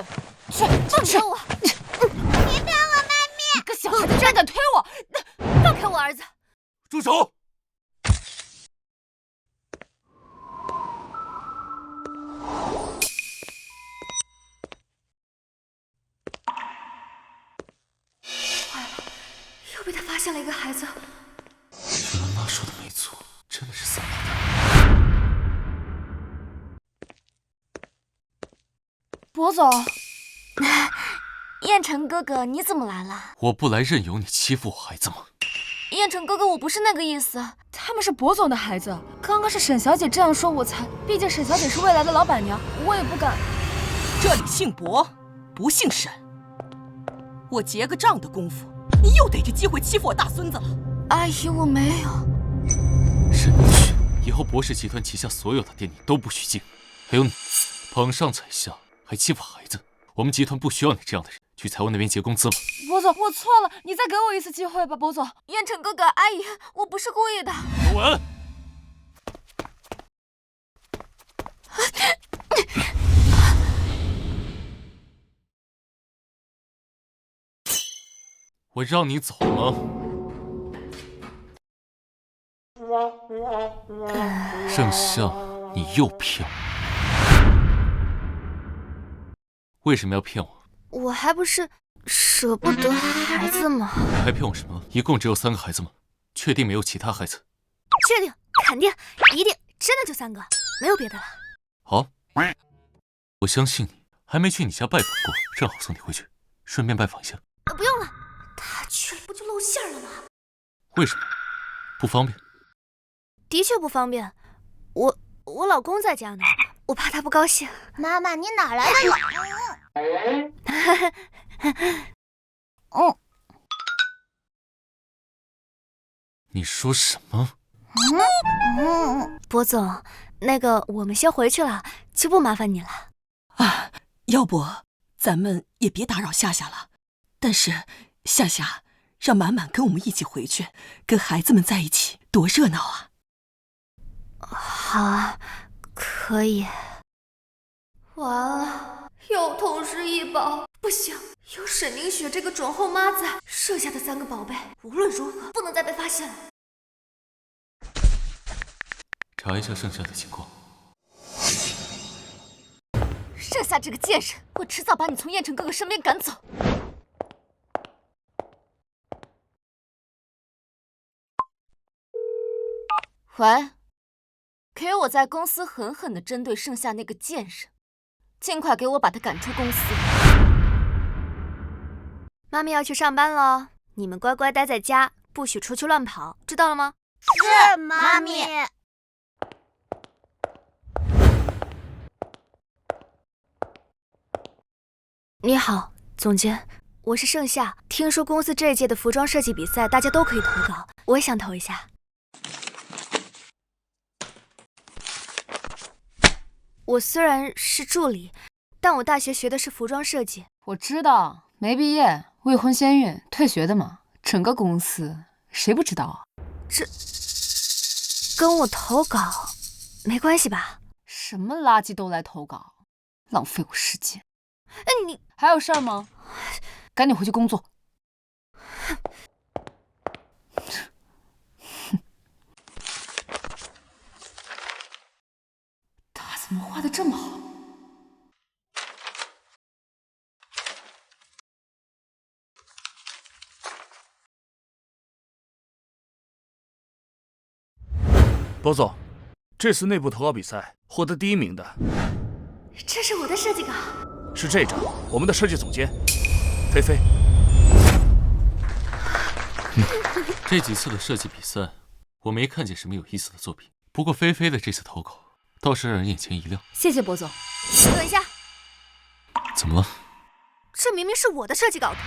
去，放开我！你打我妈咪！你个小孩子居然敢推我！放开我儿子！住手！又被他发现了一个孩子。原来妈说的没错，真的是3胞胎。博总，燕城哥哥，你怎么来了？我不来任由你欺负我孩子吗？燕城哥哥，我不是那个意思，他们是博总的孩子。刚刚是沈小姐这样说，我才……毕竟沈小姐是未来的老板娘，我也不敢。这里姓博，不姓沈。我结个账的功夫，你又逮着机会欺负我大孙子了。阿姨，我没有。沈明旭，以后博氏集团旗下所有的店你都不许进。还有你，捧上踩下，还欺负孩子，我们集团不需要你这样的人，去财务那边结工资吧。博总，我错了，你再给我一次机会吧，博总。燕城哥哥，阿姨，我不是故意的。有文。我让你走了吗？盛夏，你又骗我，为什么要骗我？我还不是舍不得孩子吗？你还骗我什么？一共只有3个孩子吗？确定没有其他孩子？确定，肯定，一定，真的就3个，没有别的了。好，我相信你。还没去你家拜访过，正好送你回去，顺便拜访一下。不用了，他去了不就露馅了吗？为什么？不方便？的确不方便，我老公在家呢，我怕他不高兴。妈妈，你哪来的你说什么？博总，那个我们先回去了，就不麻烦你了。啊，要不咱们也别打扰夏夏了。但是夏夏，让满满跟我们一起回去，跟孩子们在一起，多热闹啊！好啊，可以。完了，又同时异宝，不行，有沈凝雪这个准后妈在，剩下的3个宝贝无论如何不能再被发现了。查一下剩下的情况。剩下这个贱人，我迟早把你从燕城哥哥身边赶走。喂，给我在公司狠狠地针对剩下那个贱人，尽快给我把他赶出公司。妈咪要去上班了，你们乖乖待在家，不许出去乱跑，知道了吗？是，妈咪。你好，总监，我是盛夏。听说公司这一届的服装设计比赛，大家都可以投稿，我也想投一下。我虽然是助理，但我大学学的是服装设计。我知道，没毕业，未婚先孕，退学的嘛。整个公司谁不知道啊？这跟我投稿没关系吧？什么垃圾都来投稿，浪费我时间。哎，你还有事儿吗？赶紧回去工作。他怎么画的这么好？博总，这次内部投稿比赛获得第1名的，这是我的设计稿。是这张，我们的设计总监菲菲。这几次的设计比赛，我没看见什么有意思的作品。不过菲菲的这次投稿倒是让人眼前一亮。谢谢博总。等一下，怎么了？这明明是我的设计稿图。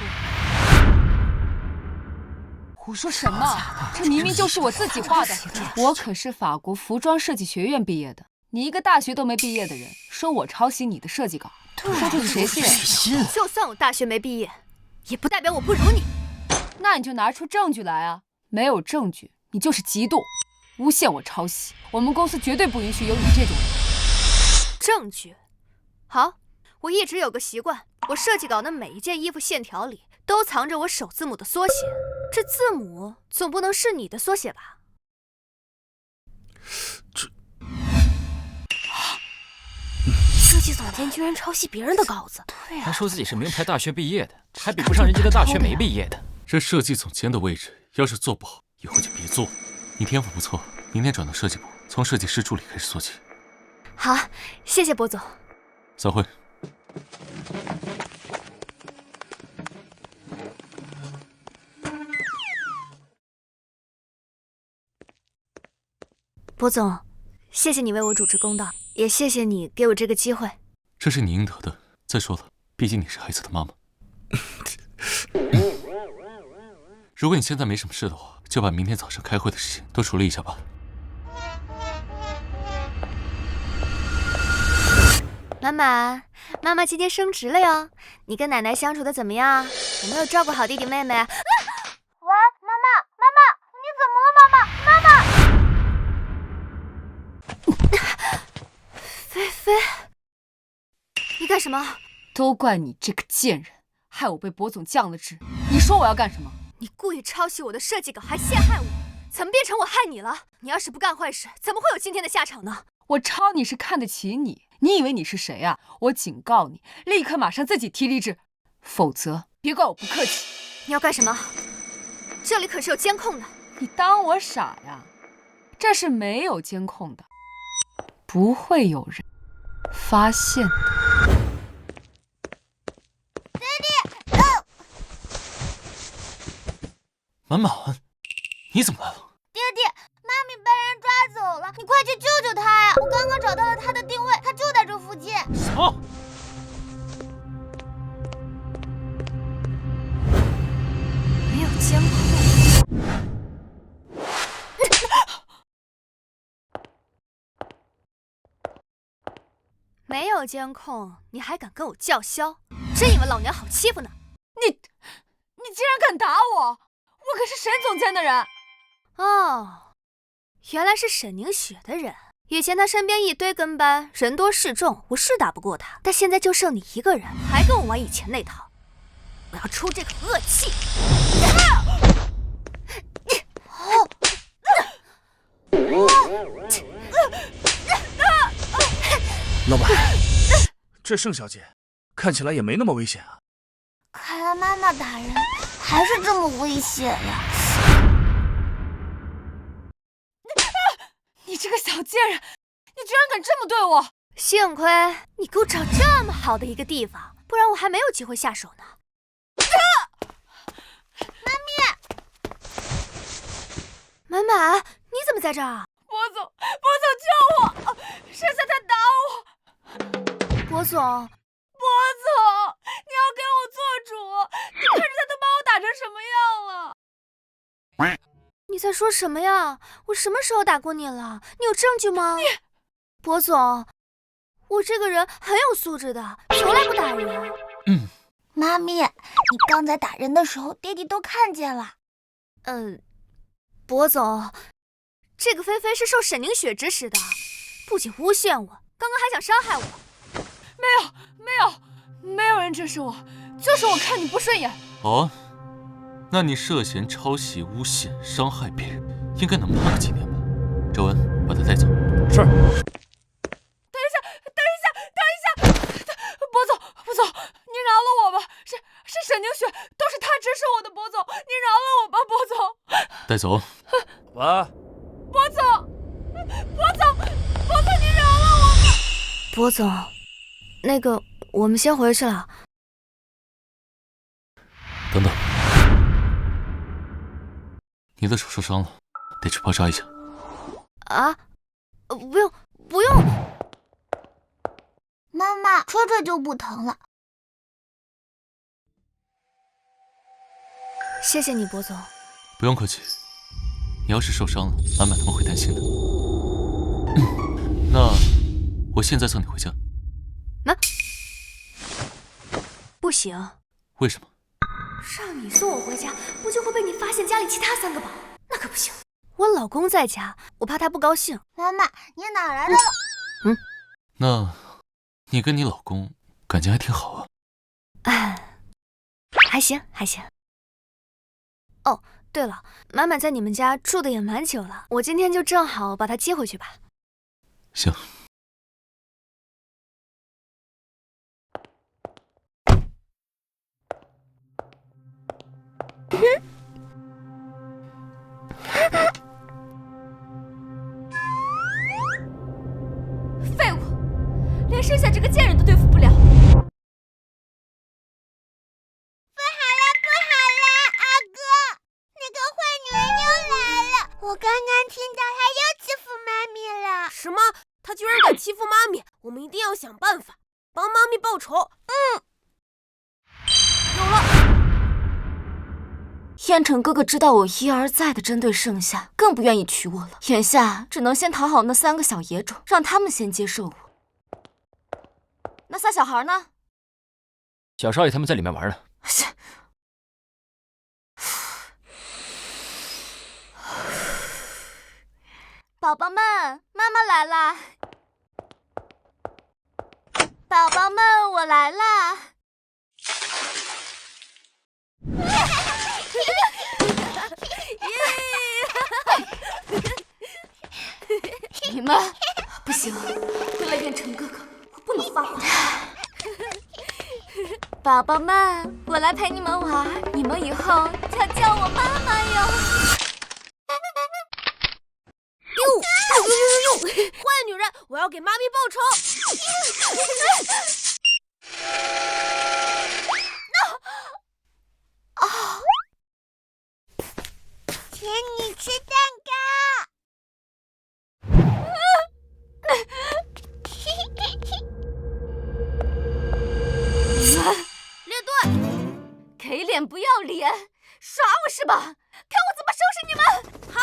胡说什么？这明明就是我自己画的。我可是法国服装设计学院毕业的，你一个大学都没毕业的人，说我抄袭你的设计稿，说这谁信？就算我大学没毕业，也不代表我不如你。那你就拿出证据来啊！没有证据，你就是嫉妒，诬陷我抄袭。我们公司绝对不允许有你这种人。证据？好，我一直有个习惯，我设计稿的每一件衣服线条里都藏着我首字母的缩写。这字母总不能是你的缩写吧？设计总监居然抄袭别人的稿子，对啊，还说自己是名牌大学毕业的，还比不上人家的大学没毕业的。这设计总监的位置，要是做不好，以后就别做了。你天赋不错，明天转到设计部，从设计师助理开始做起。好，谢谢博总。散会。博总，谢谢你为我主持公道，也谢谢你给我这个机会。这是你应得的。再说了，毕竟你是孩子的妈妈。如果你现在没什么事的话，就把明天早上开会的事情都处理一下吧。满满，妈妈今天升职了哟，你跟奶奶相处的怎么样？有没有照顾好弟弟妹妹？喂，妈妈，妈妈，你怎么了？妈妈，菲菲，你干什么？都怪你这个贱人，害我被博总降了职。你说我要干什么？你故意抄袭我的设计稿，还陷害我，怎么变成我害你了？你要是不干坏事，怎么会有今天的下场呢？我抄你是看得起你，你以为你是谁啊？我警告你，立刻马上自己提离职，否则别怪我不客气。你要干什么？这里可是有监控的。你当我傻呀？这是没有监控的，不会有人发现的。爹地，满满，你怎么来了？爹地，妈咪被人抓走了，你快去救救她呀！我刚刚找到了她的定位，她就在这附近。什么？没有监控。没有监控，你还敢跟我叫嚣？真以为老娘好欺负呢？你竟然敢打我！我可是沈总监的人。哦，原来是沈凝雪的人。以前他身边一堆跟班，人多势众，我是打不过他。但现在就剩你一个人，还跟我玩以前那套，我要出这口恶气！老板，这盛小姐看起来也没那么危险啊。看来妈妈打人还是这么危险呀！你这个小贱人，你居然敢这么对我！幸亏你给我找这么好的一个地方，不然我还没有机会下手呢。妈咪，满满，你怎么在这儿？博总，救我！是他打我！博总，你要给我做主！你看着他都把我打成什么样了！你在说什么呀？我什么时候打过你了？你有证据吗？博总，我这个人很有素质的，从来不打人。妈咪，你刚才打人的时候，爹地都看见了。博总，这个菲菲是受沈凝雪指使的，不仅诬陷我，刚刚还想伤害我。没有人指使我，就是我看你不顺眼。哦，那你涉嫌抄袭、诬陷、伤害别人，应该能判个几年吧？周恩，把他带走。是。等一下，博总，你饶了我吧！是沈凝雪，都是他指使我的，博总，你饶了我吧，博总。带走。博总，你饶了我吧！博总，那个，我们先回去了。等等，你的手受伤了，得去包扎一下。啊？不用。妈妈，戳就不疼了。谢谢你，博总。不用客气。你要是受伤了，满满他们会担心的。那我现在送你回家。不行。为什么？让你送我回家，不就会被你发现家里其他3个宝？那可不行。我老公在家，我怕他不高兴。妈妈，你哪来的？那你跟你老公感情还挺好啊。还行。哦，对了，满满在你们家住的也蛮久了，我今天就正好把她接回去吧。行。废物，连剩下这个贱人都对付不了。不好了，阿哥，那个坏女人又来了！我刚刚听到她又欺负妈咪了。什么？她居然敢欺负妈咪！我们一定要想办法帮妈咪报仇。有了。燕城哥哥知道我一而再的针对盛夏，更不愿意娶我了。眼下只能先讨好那3个小野种，让他们先接受我。那仨小孩呢？小少爷他们在里面玩呢。宝宝们，妈妈来啦！宝宝们，我来啦！你们不行，为了燕城哥哥，我不能发火。宝宝们，我来陪你们玩，你们以后要叫我妈妈哟。坏女人，我要给妈咪报仇！请你吃蛋糕。列队，给脸不要脸，耍我是吧？看我怎么收拾你们！好。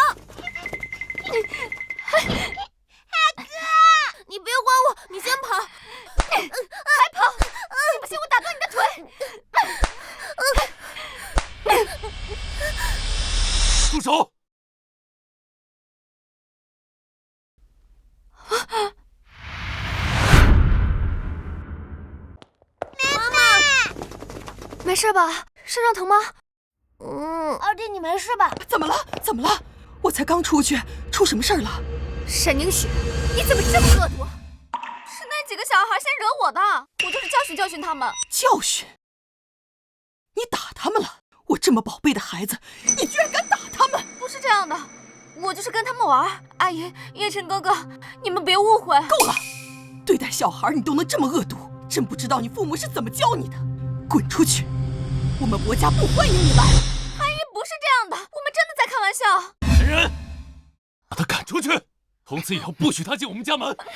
哥，你别管我，你先跑。还跑？你不信我打断你的腿！住手！妈妈，没事吧？身上疼吗？二弟，你没事吧？怎么了？怎么了？我才刚出去，出什么事儿了？沈凝雪，你怎么这么恶毒？是那几个小孩先惹我的，我就是教训教训他们。教训？你打他们了？我这么宝贝的孩子，你居然敢打他们？不是这样的，我就是跟他们玩。阿姨，叶晨哥哥，你们别误会。够了！对待小孩你都能这么恶毒，真不知道你父母是怎么教你的。滚出去！我们伯家不欢迎你来。阿姨不是这样的，我们真的在开玩笑。来人，把他赶出去！从此以后不许他进我们家门。叶晨哥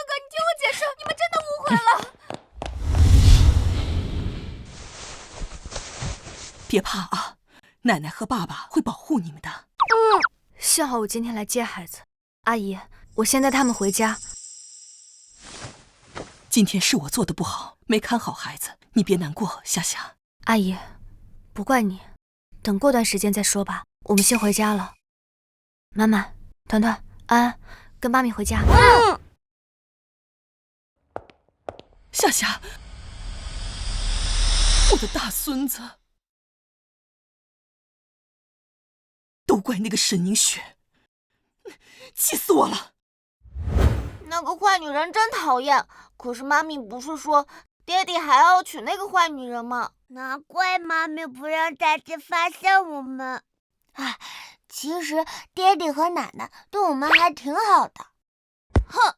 哥，你听我解释，你们真的误会了。别怕啊，奶奶和爸爸会保护你们的。幸好我今天来接孩子。阿姨，我先带他们回家。今天是我做的不好，没看好孩子，你别难过，夏夏。阿姨，不怪你，等过段时间再说吧。我们先回家了。满满、团团、安安，跟妈咪回家。夏夏，我的大孙子，都怪那个沈凝雪，气死我了！那个坏女人真讨厌。可是妈咪不是说爹地还要娶那个坏女人吗？难怪妈咪不让大家发现我们。哎，其实爹地和奶奶对我们还挺好的。哼，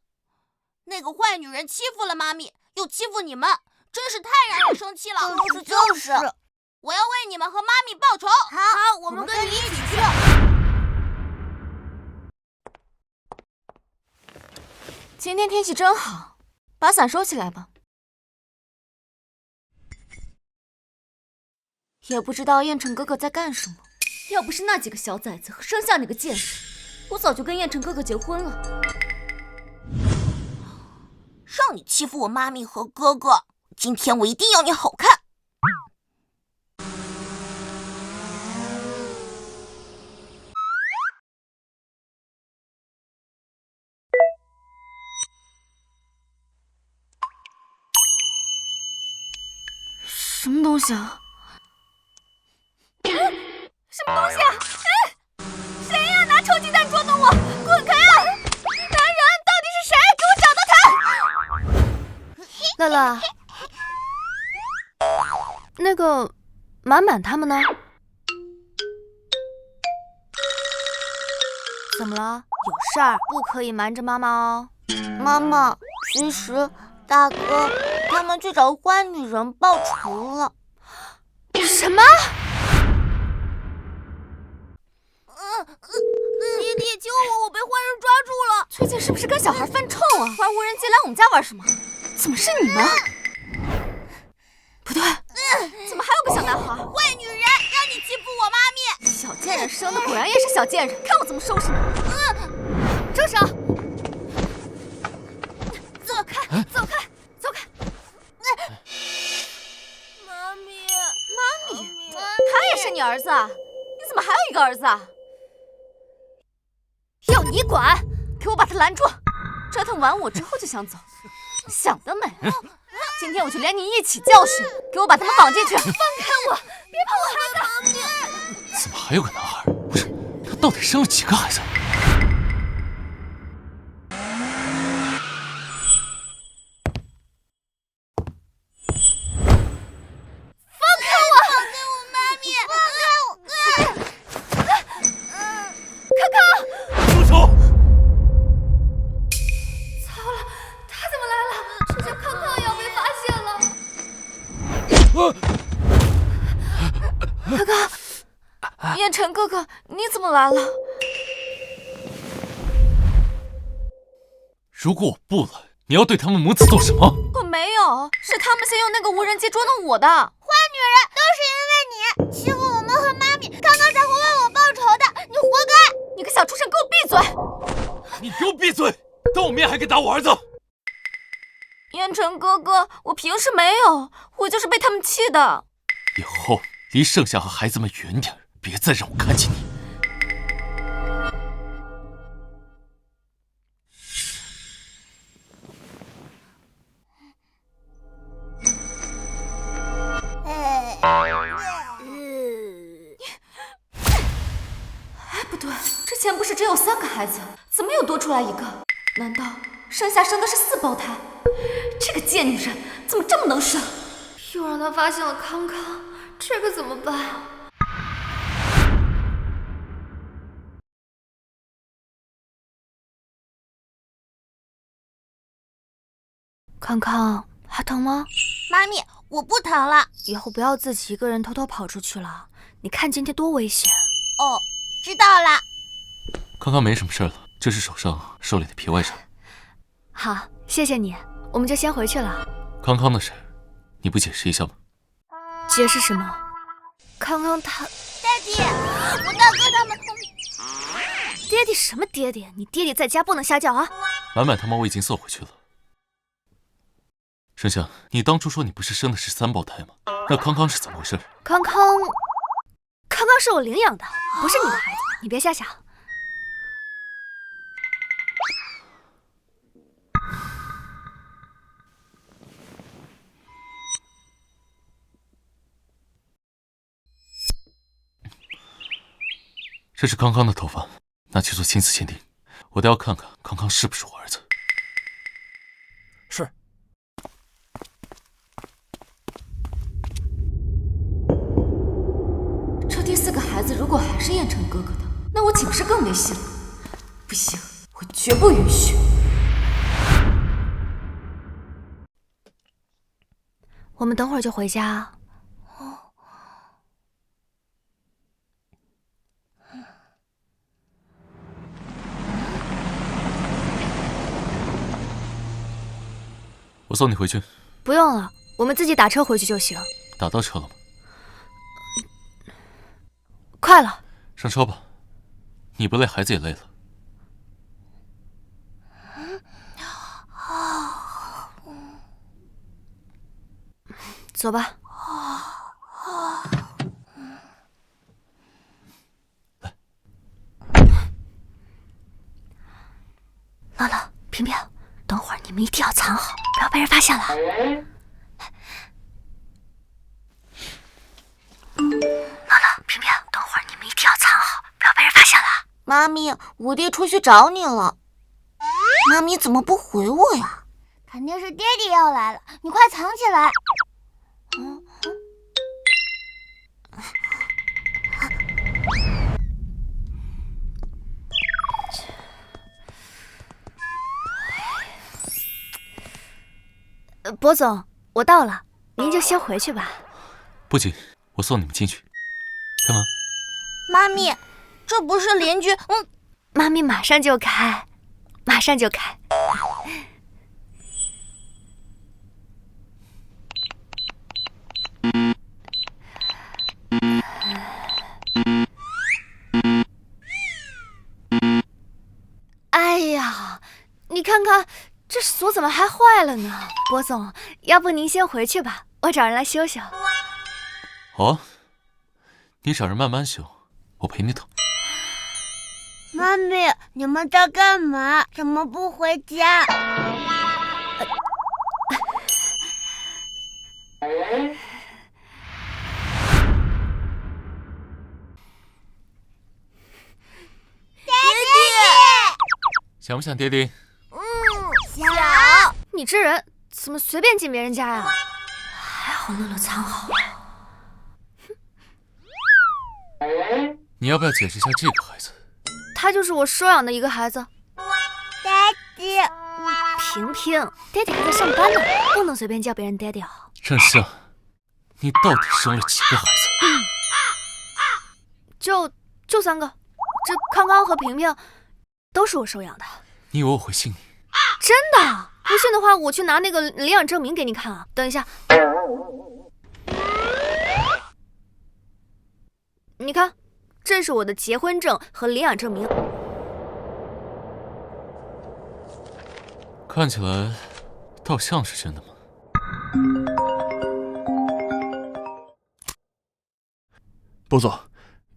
那个坏女人欺负了妈咪，又欺负你们，真是太让人生气了。就是，我要为你们和妈咪报仇。好，我们跟你一起去。今天天气真好，把伞收起来吧。也不知道燕城哥哥在干什么。要不是那几个小崽子和生下那个贱人，我早就跟燕城哥哥结婚了。让你欺负我妈咪和哥哥，今天我一定要你好看。什么东西啊？什么东西啊？哎，谁呀？拿臭鸡蛋捉弄我！滚开啊！男人，到底是谁？给我找到他！乐乐，那个满满他们呢？怎么了？有事儿不可以瞒着妈妈哦。妈妈，其实大哥他们去找坏女人报仇了。什么？爹爹救我！我被坏人抓住了！最近是不是跟小孩犯冲啊？玩无人机来我们家玩什么？怎么是你们？不对，怎么还有个小男孩？坏女人，让你欺负我妈咪！小贱人生的果然也是小贱人，看我怎么收拾你！住手！走开，走开，走开！你儿子？你怎么还有一个儿子啊？要你管！给我把他拦住！折腾完我之后就想走，想得美！今天我就连你一起教训，给我把他们绑进去！放开我！别碰我孩子！怎么还有个男孩？不是，他到底生了几个孩子？燕晨哥哥，你怎么来了？如果我不来，你要对他们母子做什么？我没有，是他们先用那个无人机捉弄我的。坏女人，都是因为你欺负我们和妈咪，刚刚才会为我报仇的，你活该！你个小畜生，给我闭嘴！你给我闭嘴！当我面还敢打我儿子！燕晨哥哥，我平时没有，我就是被他们气的。以后离盛夏和孩子们远点，别再让我看见你。哎，不对，之前不是只有3个孩子，怎么又多出来一个？难道盛夏生的是4胞胎？这个贱女人怎么这么能生？又让他发现了康康，这可怎么办啊？康康还疼吗？妈咪，我不疼了。以后不要自己一个人偷偷跑出去了，你看今天多危险。哦，知道了。康康没什么事了，这是手上受累的皮外伤。好，谢谢你，我们就先回去了。康康的事，你不解释一下吗？解释什么？康康他……爹地，我大哥他们……爹地什么爹地？你爹地在家不能瞎叫啊！满满他们我已经送回去了。盛夏，你当初说你不是生的是3胞胎吗？那康康是怎么回事？康康是我领养的，不是你的孩子，你别瞎想。这是康康的头发，拿去做亲子鉴定，我倒要看看康康是不是我儿子。是。这第4个孩子如果还是燕晨哥哥的，那我岂不是更没戏了？不行，我绝不允许。我们等会儿就回家。我送你回去。不用了，我们自己打车回去就行。打到车了吗？快了。上车吧，你不累，孩子也累了。走吧。乐乐、平平，等会儿你们一定要藏好，不要被人发现了。乐乐、平平，等会儿你们一定要藏好，不要被人发现了。妈咪，我爹出去找你了。妈咪怎么不回我呀？肯定是爹地要来了，你快藏起来。博总，我到了，您就先回去吧。不急，我送你们进去。干嘛？妈咪，这不是邻居？妈咪马上就开，马上就开。哎呀，你看看。这锁怎么还坏了呢？博总，要不您先回去吧，我找人来修修。好啊，你找人慢慢修，我陪你等。妈咪，你们在干嘛？怎么不回家？想不想爹爹？想。你这人怎么随便进别人家呀？还好乐乐藏好了。你要不要解释一下这个孩子？他就是我收养的一个孩子。爹地，萍萍，爹地还在上班呢，不能随便叫别人爹地啊。郑胜，你到底生了几个孩子？就3个，这康康和萍萍都是我收养的。你以为我会信你？真的？不信的话，我去拿那个领养证明给你看啊。等一下，你看，这是我的结婚证和领养证明。看起来倒像是真的吗？波总，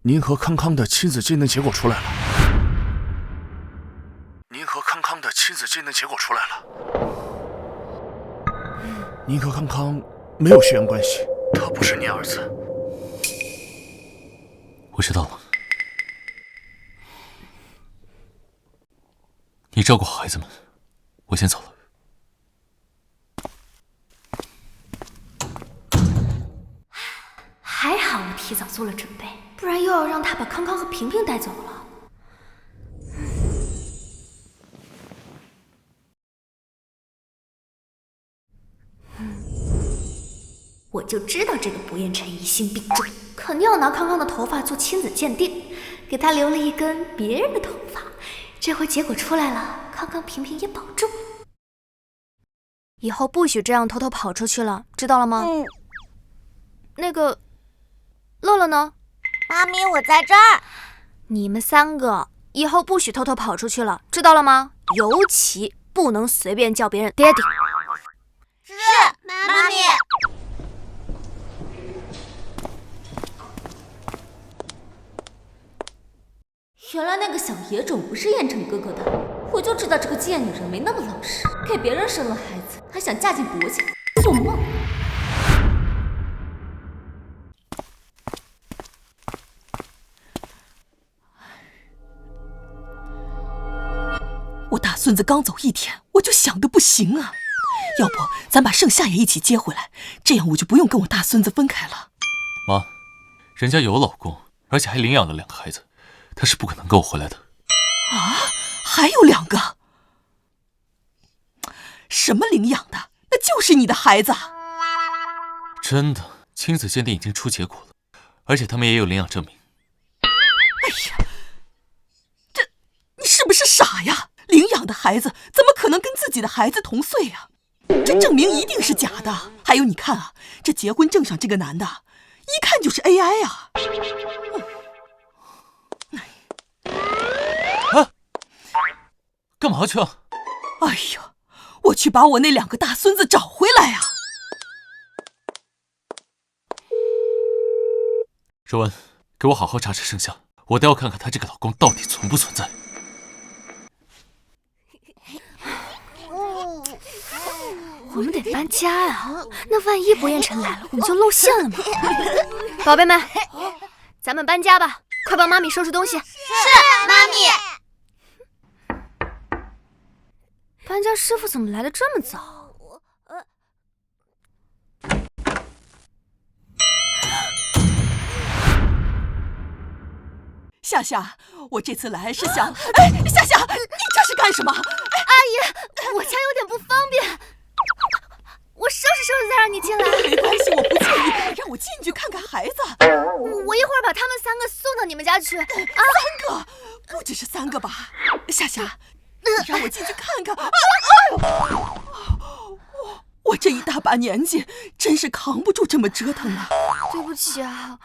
您和康康的亲子鉴定结果出来了。您和康康的亲子鉴定结果出来了。您和康康没有血缘关系，他不是您儿子。我知道了。你照顾好孩子们，我先走了。还好我提早做了准备，不然又要让他把康康和萍萍带走了。我就知道这个不厌臣疑心病重，肯定要拿康康的头发做亲子鉴定，给他留了一根别人的头发。这回结果出来了，康康萍萍也保住。以后不许这样偷偷跑出去了，知道了吗？那个，乐乐呢？妈咪，我在这儿。你们3个以后不许偷偷跑出去了，知道了吗？尤其不能随便叫别人爹地。是，妈咪。原来那个小野种不是燕城哥哥的，我就知道这个贱女人没那么老实，给别人生了孩子还想嫁进薄家，做梦！我大孙子刚走1天，我就想得不行啊！要不咱把盛夏也一起接回来，这样我就不用跟我大孙子分开了。妈，人家有老公，而且还领养了2个孩子，他是不可能跟我回来的。啊，还有2个？什么领养的？那就是你的孩子。真的，亲子鉴定已经出结果了，而且他们也有领养证明。哎呀，你是不是傻呀？领养的孩子怎么可能跟自己的孩子同岁呀？这证明一定是假的。还有你看啊，这结婚证上这个男的，一看就是 AI 啊。干嘛去啊？哎呀，我去把我那2个大孙子找回来啊！若文，给我好好查查盛夏，我倒要看看她这个老公到底存不存在。我们得搬家呀，那万一不厌臣来了，我们就露馅了嘛。宝贝们，咱们搬家吧，快帮妈咪收拾东西。是，妈咪。搬家师傅怎么来的这么早？夏夏，我这次来是想……哎，夏夏，你这是干什么？阿姨，我家有点不方便，我收拾收拾再让你进来。没关系，我不介意，让我进去看看孩子。我一会儿把他们3个送到你们家去。啊，3个？不只是3个吧？夏夏，你让我进去看看。我这一大把年纪，真是扛不住这么折腾了。对不起啊。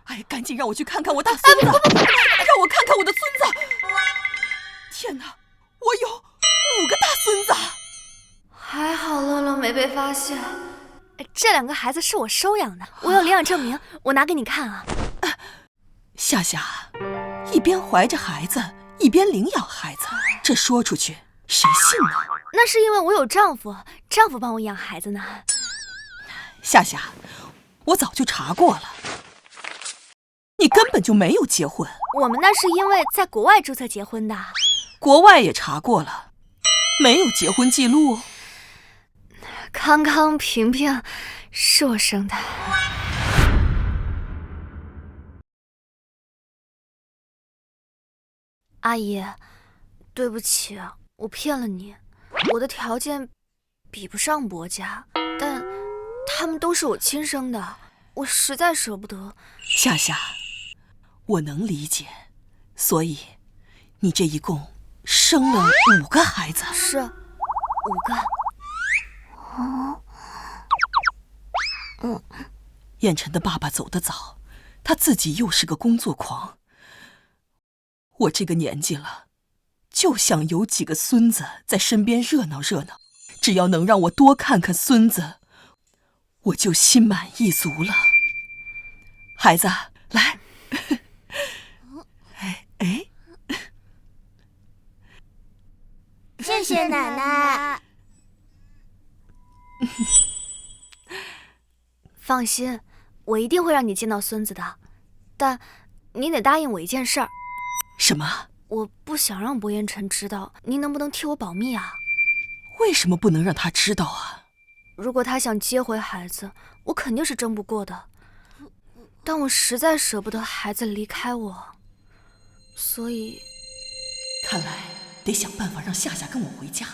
哎，赶紧让我去看看我大孙子，让我看看我的孙子。天哪，我有5个大孙子。还好乐乐没被发现。这2个孩子是我收养的，我有领养证明，我拿给你看啊。夏夏，一边怀着孩子，一边领养孩子，这说出去谁信呢？那是因为我有丈夫，丈夫帮我养孩子呢。夏夏，我早就查过了，你根本就没有结婚。我们那是因为在国外注册结婚的。国外也查过了，没有结婚记录。康康、平平是我生的。阿姨，对不起，我骗了你。我的条件比不上伯家，但他们都是我亲生的，我实在舍不得。夏夏，我能理解，所以你这一共生了5个孩子。是5个。燕晨的爸爸走得早，他自己又是个工作狂。我这个年纪了，就想有几个孙子在身边热闹热闹，只要能让我多看看孙子，我就心满意足了。孩子，来，哎，谢谢奶奶。放心，我一定会让你见到孙子的，但你得答应我一件事儿。什么？我不想让薄烟尘知道，您能不能替我保密啊？为什么不能让他知道啊？如果他想接回孩子，我肯定是争不过的。但我实在舍不得孩子离开我，所以……看来得想办法让夏夏跟我回家，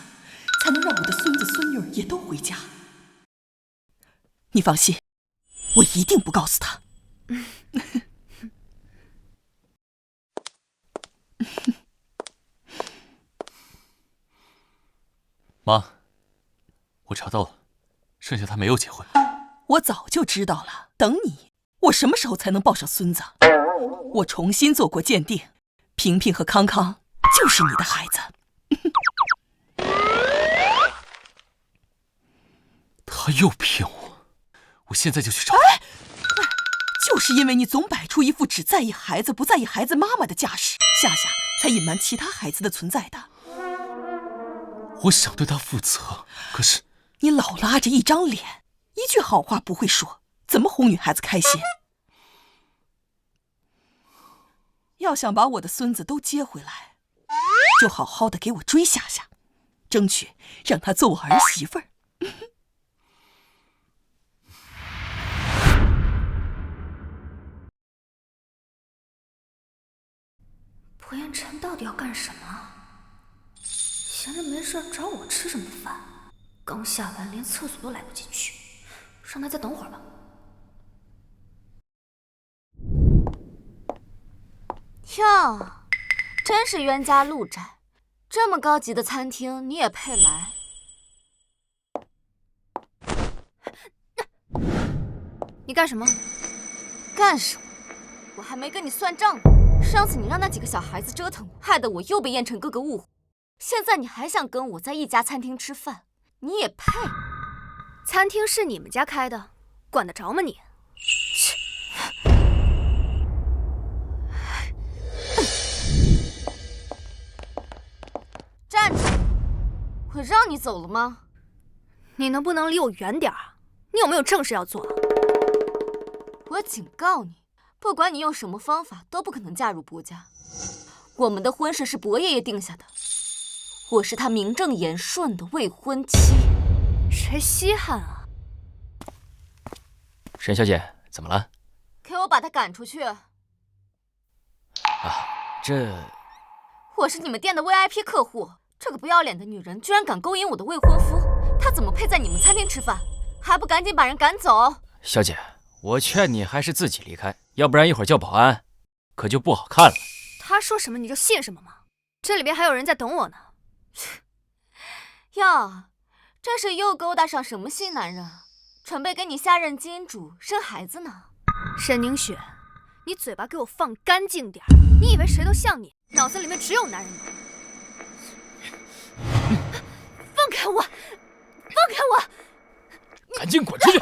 才能让我的孙子孙女也都回家。你放心，我一定不告诉他。妈，我查到了，剩下他没有结婚。我早就知道了，等你，我什么时候才能抱上孙子？我重新做过鉴定，平平和康康就是你的孩子。他又骗我，我现在就去找他。就是因为你总摆出一副只在意孩子不在意孩子妈妈的架势，夏夏才隐瞒其他孩子的存在的。我想对他负责，可是你老拉着一张脸，一句好话不会说，怎么哄女孩子开心？要想把我的孙子都接回来，就好好的给我追夏夏，争取让她做我儿媳妇儿。薄烟尘到底要干什么？闲着没事找我吃什么饭？刚下班连厕所都来不及去，让他再等会儿吧。哟，真是冤家路窄，这么高级的餐厅你也配来？你干什么？干什么？我还没跟你算账呢。上次你让那几个小孩子折腾我，害得我又被燕晨哥哥误会。现在你还想跟我在一家餐厅吃饭，你也配？餐厅是你们家开的，管得着吗你？切！站住！我让你走了吗？你能不能离我远点儿？你有没有正事要做？我警告你，不管你用什么方法，都不可能嫁入薄家。我们的婚事是薄爷爷定下的，我是他名正言顺的未婚妻。谁稀罕啊？沈小姐，怎么了？给我把他赶出去！这……我是你们店的 VIP 客户，这个不要脸的女人居然敢勾引我的未婚夫，她怎么配在你们餐厅吃饭？还不赶紧把人赶走！小姐，我劝你还是自己离开，要不然一会儿叫保安，可就不好看了。他说什么你就信什么吗？这里边还有人在等我呢。哟，这是又勾搭上什么新男人？准备给你下任金主生孩子呢？沈凝雪，你嘴巴给我放干净点！你以为谁都像你，脑子里面只有男人吗？放开我！放开我！赶紧滚出去！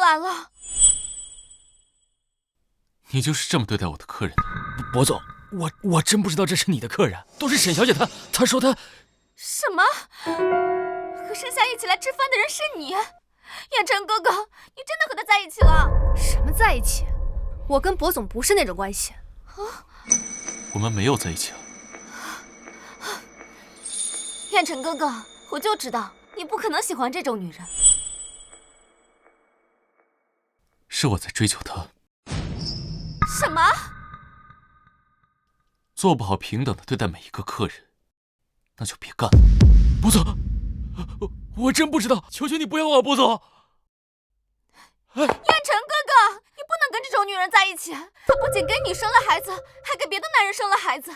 来了。你就是这么对待我的客人的？博总，我真不知道这是你的客人，都是沈小姐她说她……什么？和盛夏一起来吃饭的人是你？燕晨哥哥，你真的和他在一起了？什么在一起？我跟博总不是那种关系。我们没有在一起啊。燕晨哥哥，我就知道你不可能喜欢这种女人。是我在追求她。什么？做不好平等的对待每一个客人，那就别干了。博总，我真不知道，求求你不要啊，博总。燕晨哥哥，你不能跟这种女人在一起。她不仅给你生了孩子，还给别的男人生了孩子。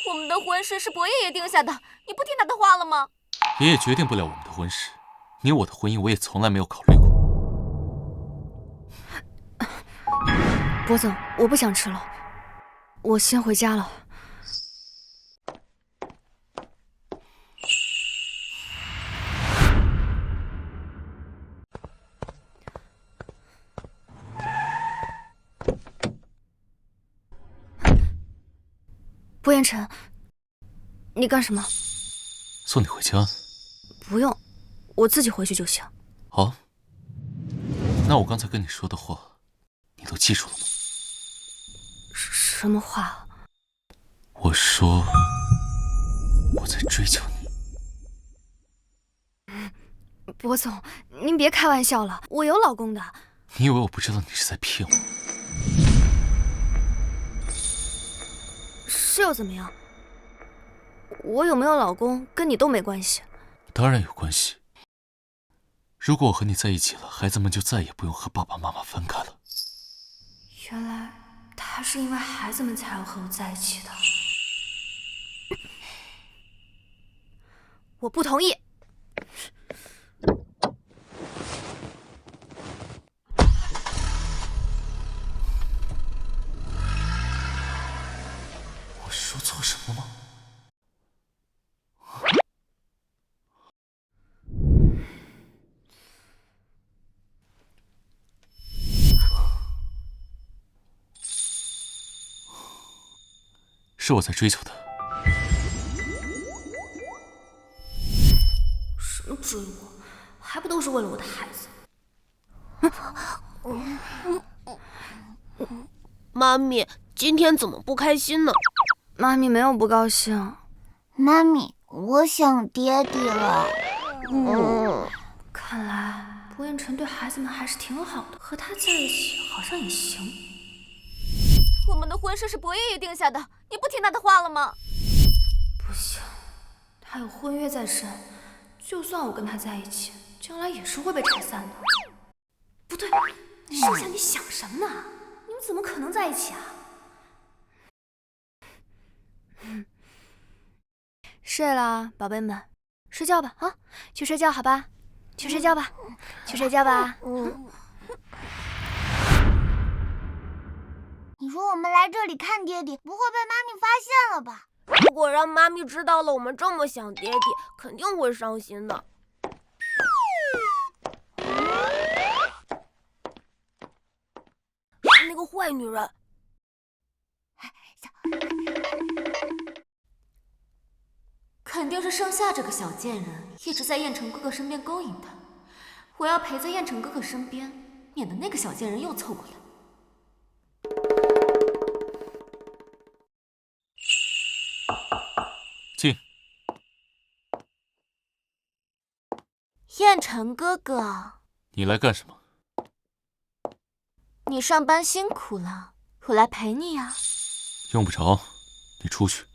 我们的婚事是伯爷爷定下的，你不听他的话了吗？爷爷决定不了我们的婚事，你我的婚姻我也从来没有考虑过。博总，我不想吃了，我先回家了。博彦辰，你干什么？送你回家。不用，我自己回去就行。好，那我刚才跟你说的话，你都记住了吗？什么话？我说我在追求你。博总，您别开玩笑了，我有老公的。你以为我不知道你是在骗我？是又怎么样？我有没有老公跟你都没关系。当然有关系。如果我和你在一起了，孩子们就再也不用和爸爸妈妈分开了。原来他是因为孩子们才要和我在一起的。我不同意。我说错什么吗？是我在追求他。什么追我？还不都是为了我的孩子？妈咪，今天怎么不开心呢？妈咪没有不高兴。妈咪，我想爹爹了。看来博彦辰对孩子们还是挺好的，和他在一起好像也行。我们的婚事是伯爷爷定下的，你不听他的话了吗？不行，他有婚约在身，就算我跟他在一起，将来也是会被拆散的。不对，盛夏，你想什么呢？你们怎么可能在一起啊？睡了，宝贝们，睡觉吧啊，去睡觉好吧，去睡觉吧，去睡觉吧。你说我们来这里看爹爹，不会被妈咪发现了吧？如果让妈咪知道了我们这么想爹爹，肯定会伤心的。是那个坏女人。肯定是盛夏这个小贱人一直在燕城哥哥身边勾引他。我要陪在燕城哥哥身边，免得那个小贱人又凑过来。进。燕城哥哥，你来干什么？你上班辛苦了，我来陪你呀。用不着，你出去。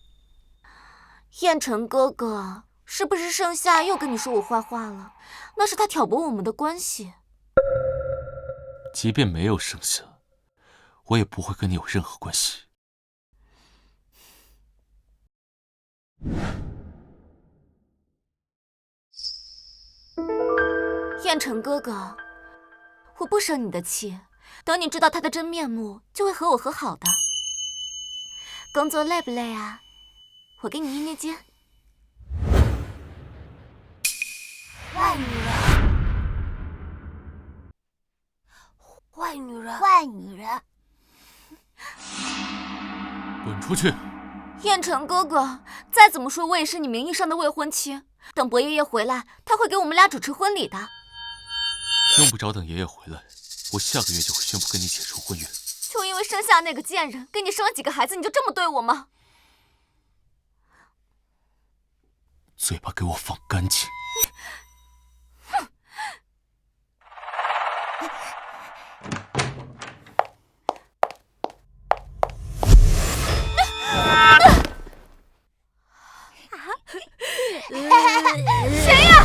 燕城哥哥，是不是盛夏又跟你说我坏话了？那是他挑拨我们的关系。即便没有盛夏，我也不会跟你有任何关系。燕城哥哥，我不生你的气，等你知道他的真面目，就会和我和好的。工作累不累啊？我给你捏捏肩。坏女人。坏女人，坏女人。滚出去！燕城哥哥，再怎么说我也是你名义上的未婚妻。等伯爷爷回来，他会给我们俩主持婚礼的。用不着等爷爷回来，我下个月就会宣布跟你解除婚约。就因为生下那个贱人，给你生了几个孩子，你就这么对我吗？嘴巴给我放干净！哼！谁呀？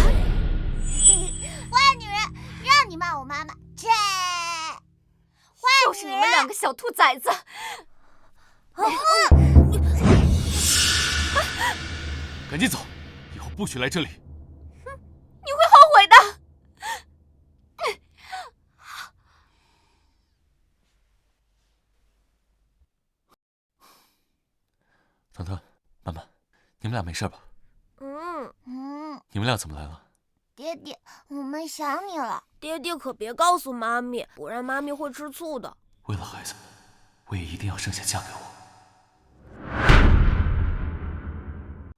坏女人，让你骂我妈妈！切！就是你们两个小兔崽子！赶紧走，以后不许来这里。你会后悔的。腾腾、曼曼，你们俩没事吧？你们俩怎么来了？爹爹，我们想你了。爹爹可别告诉妈咪，不然妈咪会吃醋的。为了孩子，我也一定要生下嫁给我。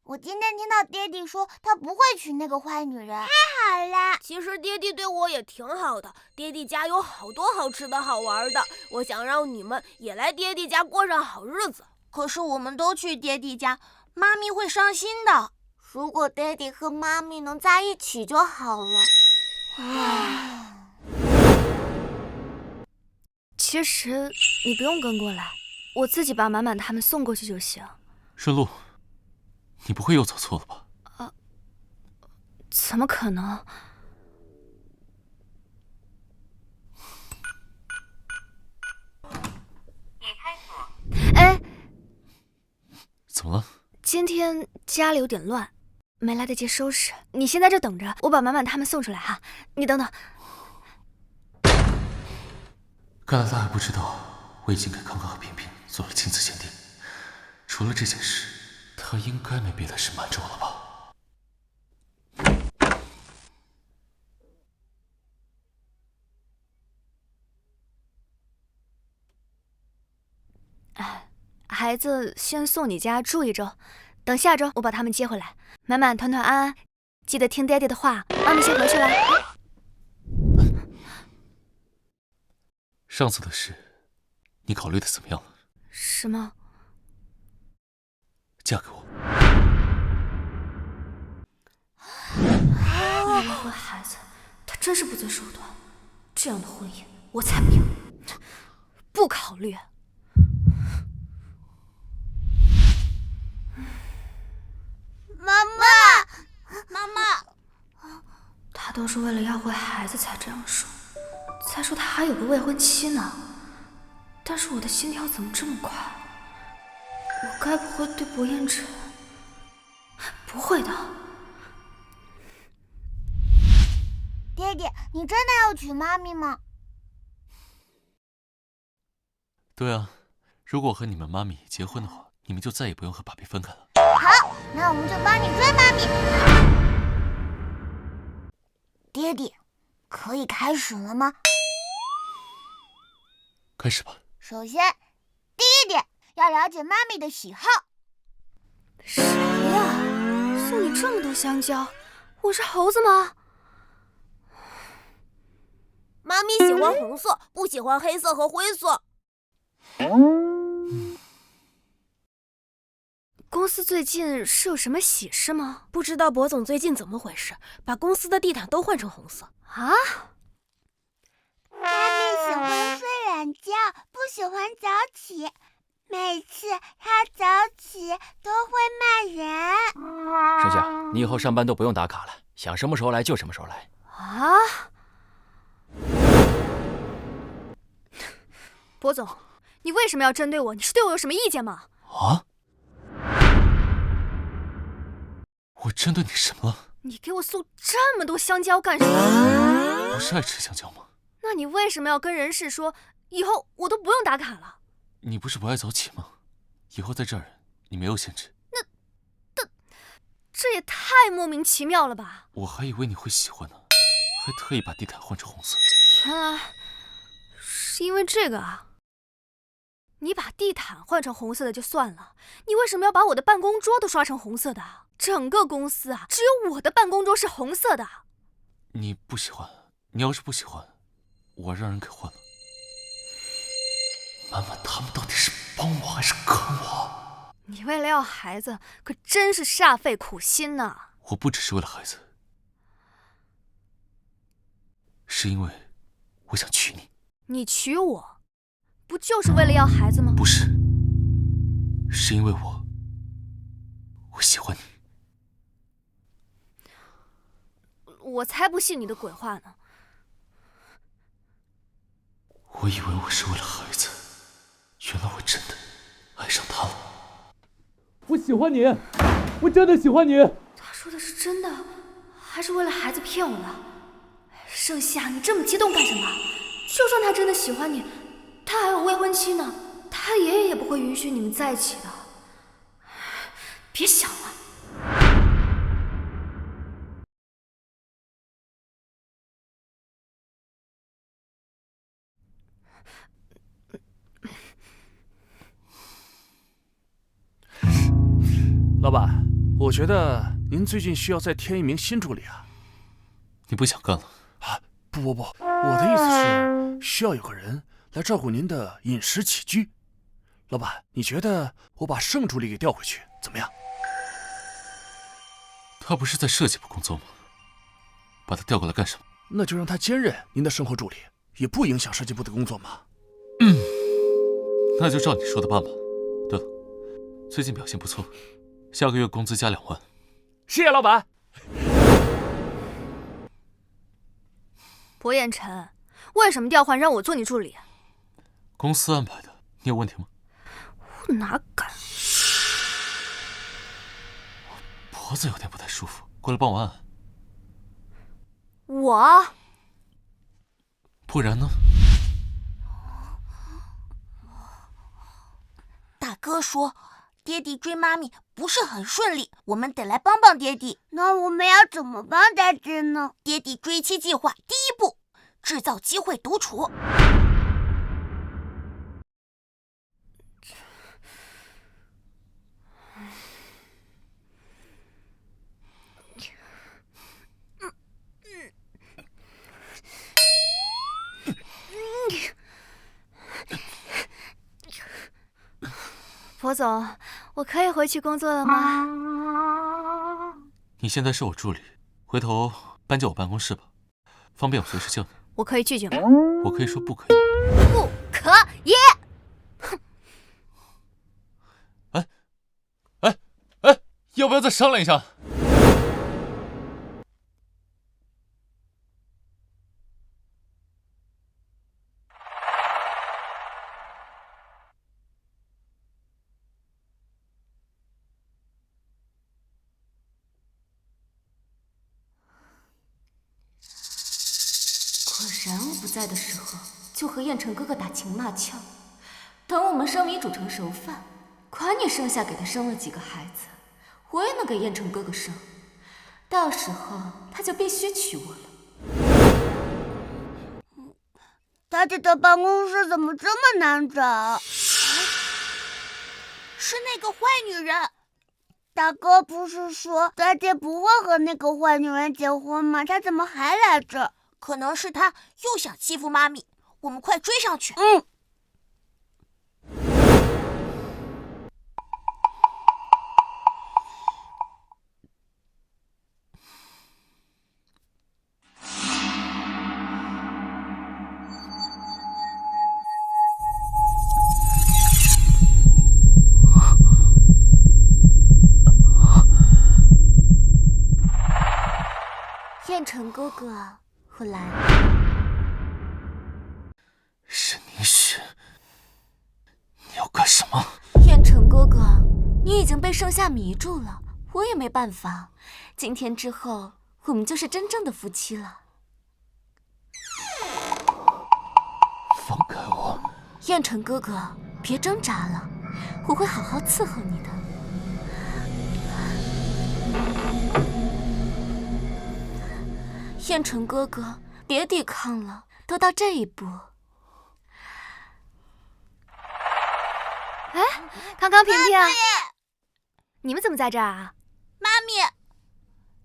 我今天听到爹地说他不会娶那个坏女人，太好了。其实爹地对我也挺好的，爹地家有好多好吃的好玩的，我想让你们也来爹地家过上好日子。可是我们都去爹地家，妈咪会伤心的。如果爹地和妈咪能在一起就好了。其实你不用跟过来，我自己把满满他们送过去就行。顺路，你不会又走错了吧？怎么可能？哎，怎么了？今天家里有点乱，没来得及收拾。你先在这等着，我把满满他们送出来哈。你等等。看来他还不知道，我已经给康康和平平做了亲子鉴定。除了这件事，他应该没别的事瞒着我了吧？孩子先送你家住一周，等下周我把他们接回来。满满、团团、安安，记得听爹爹的话。妈咪先回去了。上次的事，你考虑的怎么样了？什么？嫁给我。为了怀孩子，他真是不择手段。这样的婚姻，我才不要。不考虑。妈妈，他都是为了要回孩子才这样说，再说他还有个未婚妻呢。但是我的心跳怎么这么快？我该不会对薄彦辰？不会的。爹爹，你真的要娶妈咪吗？对啊，如果我和你们妈咪结婚的话，你们就再也不用和爸比分开了。好，那我们就帮你追妈咪。爹爹，可以开始了吗？开始吧。首先，第一点要了解妈咪的喜好。谁呀？送你这么多香蕉，我是猴子吗？妈咪喜欢红色，不喜欢黑色和灰色。公司最近是有什么喜事吗？不知道博总最近怎么回事，把公司的地毯都换成红色啊！妈咪喜欢睡懒觉，不喜欢早起，每次她早起都会骂人。盛夏，你以后上班都不用打卡了，想什么时候来就什么时候来。啊！博总，你为什么要针对我？你是对我有什么意见吗？啊？我针对你什么了？你给我送这么多香蕉干什么？不是爱吃香蕉吗？那你为什么要跟人事说以后我都不用打卡了？你不是不爱早起吗？以后在这儿你没有限制。这也太莫名其妙了吧！我还以为你会喜欢呢，还特意把地毯换成红色。原来是因为这个啊？你把地毯换成红色的就算了，你为什么要把我的办公桌都刷成红色的？整个公司啊，只有我的办公桌是红色的。你不喜欢，你要是不喜欢，我让人给换了。妈妈，他们到底是帮我还是坑我？你为了要孩子，可真是煞费苦心呐！我不只是为了孩子，是因为我想娶你。你娶我，不就是为了要孩子吗？不是，是因为我喜欢你。我才不信你的鬼话呢！我以为我是为了孩子，原来我真的爱上他了。我喜欢你，我真的喜欢你。他说的是真的，还是为了孩子骗我的？盛夏，你这么激动干什么？就算他真的喜欢你，他还有未婚妻呢，他爷爷也不会允许你们在一起的。别想了。老板，我觉得您最近需要再添一名新助理啊。你不想干了？啊，不，我的意思是需要有个人来照顾您的饮食起居。老板，你觉得我把盛助理给调回去怎么样？他不是在设计部工作吗？把他调过来干什么？那就让他兼任您的生活助理，也不影响设计部的工作嘛。那就照你说的办吧。对了，最近表现不错，下个月工资加2万。谢谢老板。薄彦辰，为什么调换让我做你助理？公司安排的，你有问题吗？我哪敢！脖子有点不太舒服，过来帮我按。我？不然呢？大哥说，爹地追妈咪不是很顺利，我们得来帮帮爹地。那我们要怎么帮爹地呢？爹地追妻计划第一步，制造机会独处。薄总，我可以回去工作了吗？你现在是我助理，回头搬进我办公室吧，方便我随时叫你。我可以拒绝吗？我可以说不可以。不可以！哎，要不要再商量一下？果然我不在的时候，就和燕城哥哥打情骂俏。等我们生米煮成熟饭，管你剩下给他生了几个孩子，我也能给燕城哥哥生。到时候他就必须娶我了。大姐的办公室怎么这么难找？是那个坏女人。大哥不是说大姐不会和那个坏女人结婚吗？她怎么还来这？可能是她又想欺负妈咪，我们快追上去。燕城哥哥，我来了。沈凝雪，你要干什么？燕城哥哥，你已经被盛夏迷住了，我也没办法。今天之后，我们就是真正的夫妻了。放开我！燕城哥哥，别挣扎了，我会好好伺候你的。燕城哥哥，别抵抗了，都到这一步。哎，康康、平平，你们怎么在这儿啊？妈咪，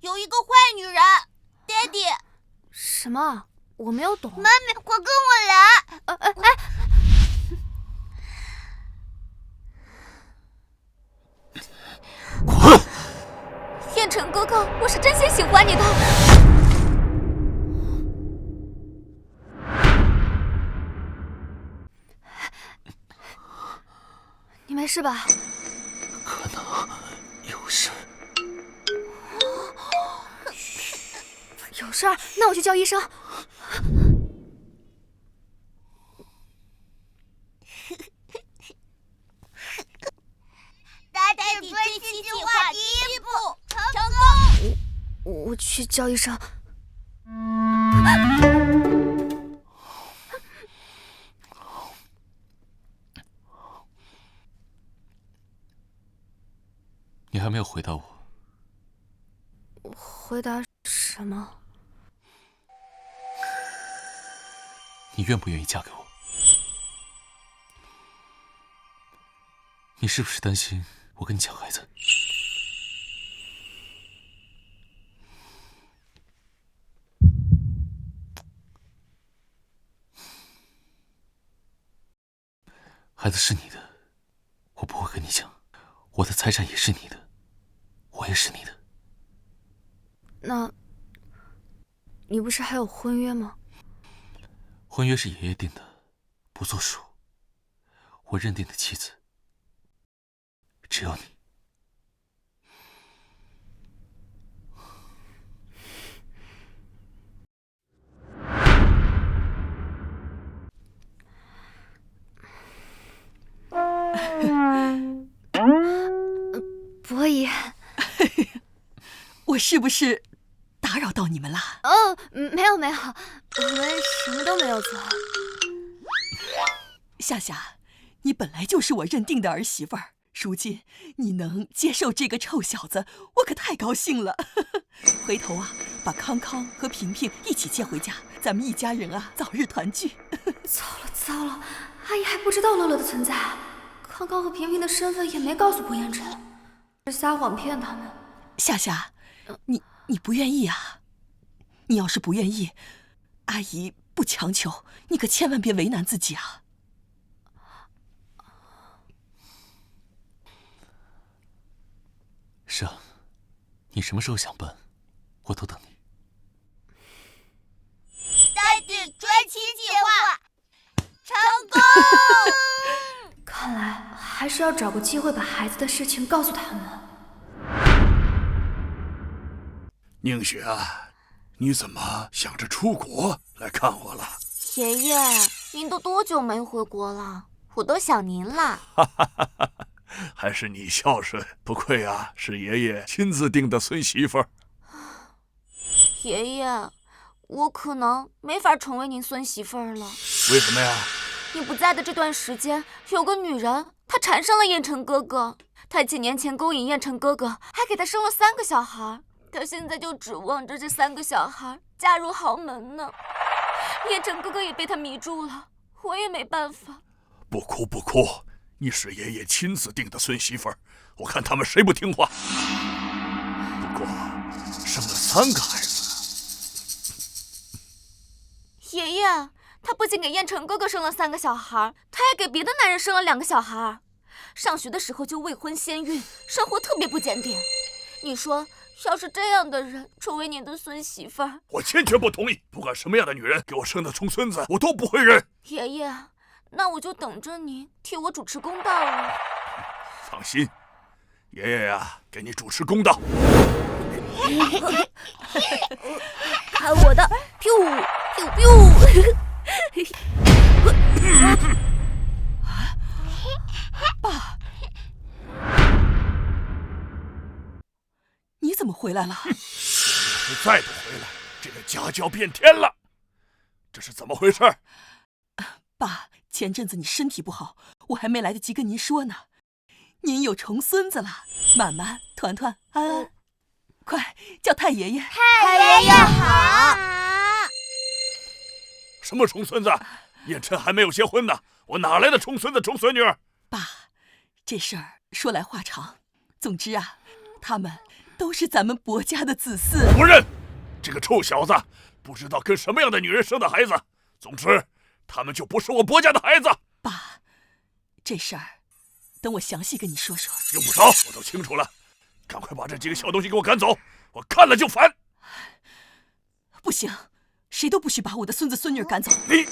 有一个坏女人，爹地。什么？我没有懂。妈咪，快跟我来！滚！燕城哥哥，我是真心喜欢你的。你没事吧？可能有事。有事儿？那我去叫医生。大弟追星计划第1步成功。我去叫医生。你还没有回答我。回答什么？你愿不愿意嫁给我？你是不是担心我跟你抢孩子？孩子是你的，我不会跟你抢。我的财产也是你的，我也是你的。那，你不是还有婚约吗？婚约是爷爷定的，不作数。我认定的妻子只有你。伯姨，我是不是打扰到你们啦？哦，没有，我们什么都没有做。夏夏，你本来就是我认定的儿媳妇儿，如今你能接受这个臭小子，我可太高兴了。回头啊，把康康和平平一起接回家，咱们一家人啊早日团聚。糟了，阿姨还不知道乐乐的存在，康康和平平的身份也没告诉伯言晨，是撒谎骗他们。夏夏，你不愿意啊？你要是不愿意，阿姨不强求，你可千万别为难自己啊。是啊，你什么时候想办，我都等你。大弟追妻计划成功。看来还是要找个机会把孩子的事情告诉他们。宁雪啊，你怎么想着出国来看我了？爷爷，您都多久没回国了？我都想您了。还是你孝顺，不愧啊，是爷爷亲自定的孙媳妇儿。爷爷，我可能没法成为您孙媳妇儿了。为什么呀？你不在的这段时间，有个女人，她缠上了燕城哥哥。她几年前勾引燕城哥哥，还给他生了3个小孩。她现在就指望着这3个小孩嫁入豪门呢。燕城哥哥也被她迷住了，我也没办法。不哭不哭，你是爷爷亲自定的孙媳妇儿，我看他们谁不听话。不过生了3个孩子。爷爷，他不仅给燕城哥哥生了3个小孩，他还给别的男人生了2个小孩。上学的时候就未婚先孕，生活特别不检点。你说，要是这样的人成为您的孙媳妇儿，我坚决不同意。不管什么样的女人给我生的重孙子，我都不会认。爷爷，那我就等着您替我主持公道了。放心，爷爷呀，给你主持公道。看我的，biu biu biu。爸，你怎么回来了？要是再不回来，这个家就要变天了。这是怎么回事？爸，前阵子你身体不好，我还没来得及跟您说呢。您有重孙子了，满满、团团、安安，快叫太爷爷！太爷爷好！什么重孙子？燕琛还没有结婚呢，我哪来的重孙子、重孙女？爸，这事儿说来话长，总之啊，他们都是咱们薄家的子嗣。不认，这个臭小子不知道跟什么样的女人生的孩子。总之，他们就不是我薄家的孩子。爸，这事儿等我详细跟你说说。用不着，我都清楚了。赶快把这几个小东西给我赶走，我看了就烦。不行，谁都不许把我的孙子孙女赶走。你。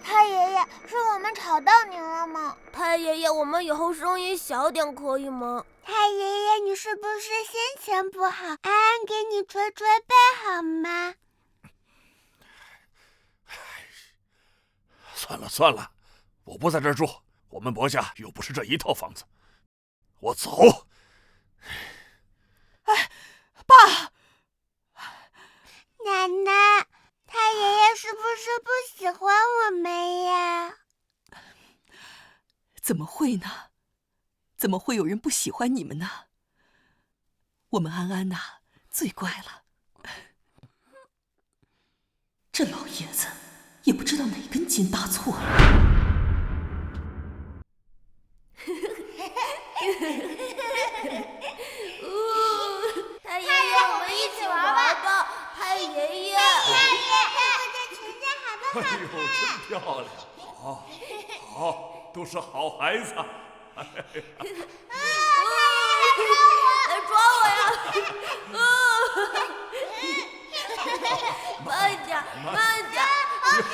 太爷爷，是我们吵到您了吗？太爷爷，我们以后声音小点可以吗？太爷爷，你是不是心情不好？安安给你捶捶背好吗？算了，我不在这儿住，我们薄家又不是这一套房子，我走。哎，爸，奶奶，太爷爷是不是不喜欢我们呀？怎么会呢？怎么会有人不喜欢你们呢？我们安安呐，最乖了。这老爷子也不知道哪根筋搭错了。太爷爷，我们一起玩吧！太爷爷，太爷爷，这裙子好不好看？哎呦，真漂亮！好，都是好孩子。来抓我呀！慢点，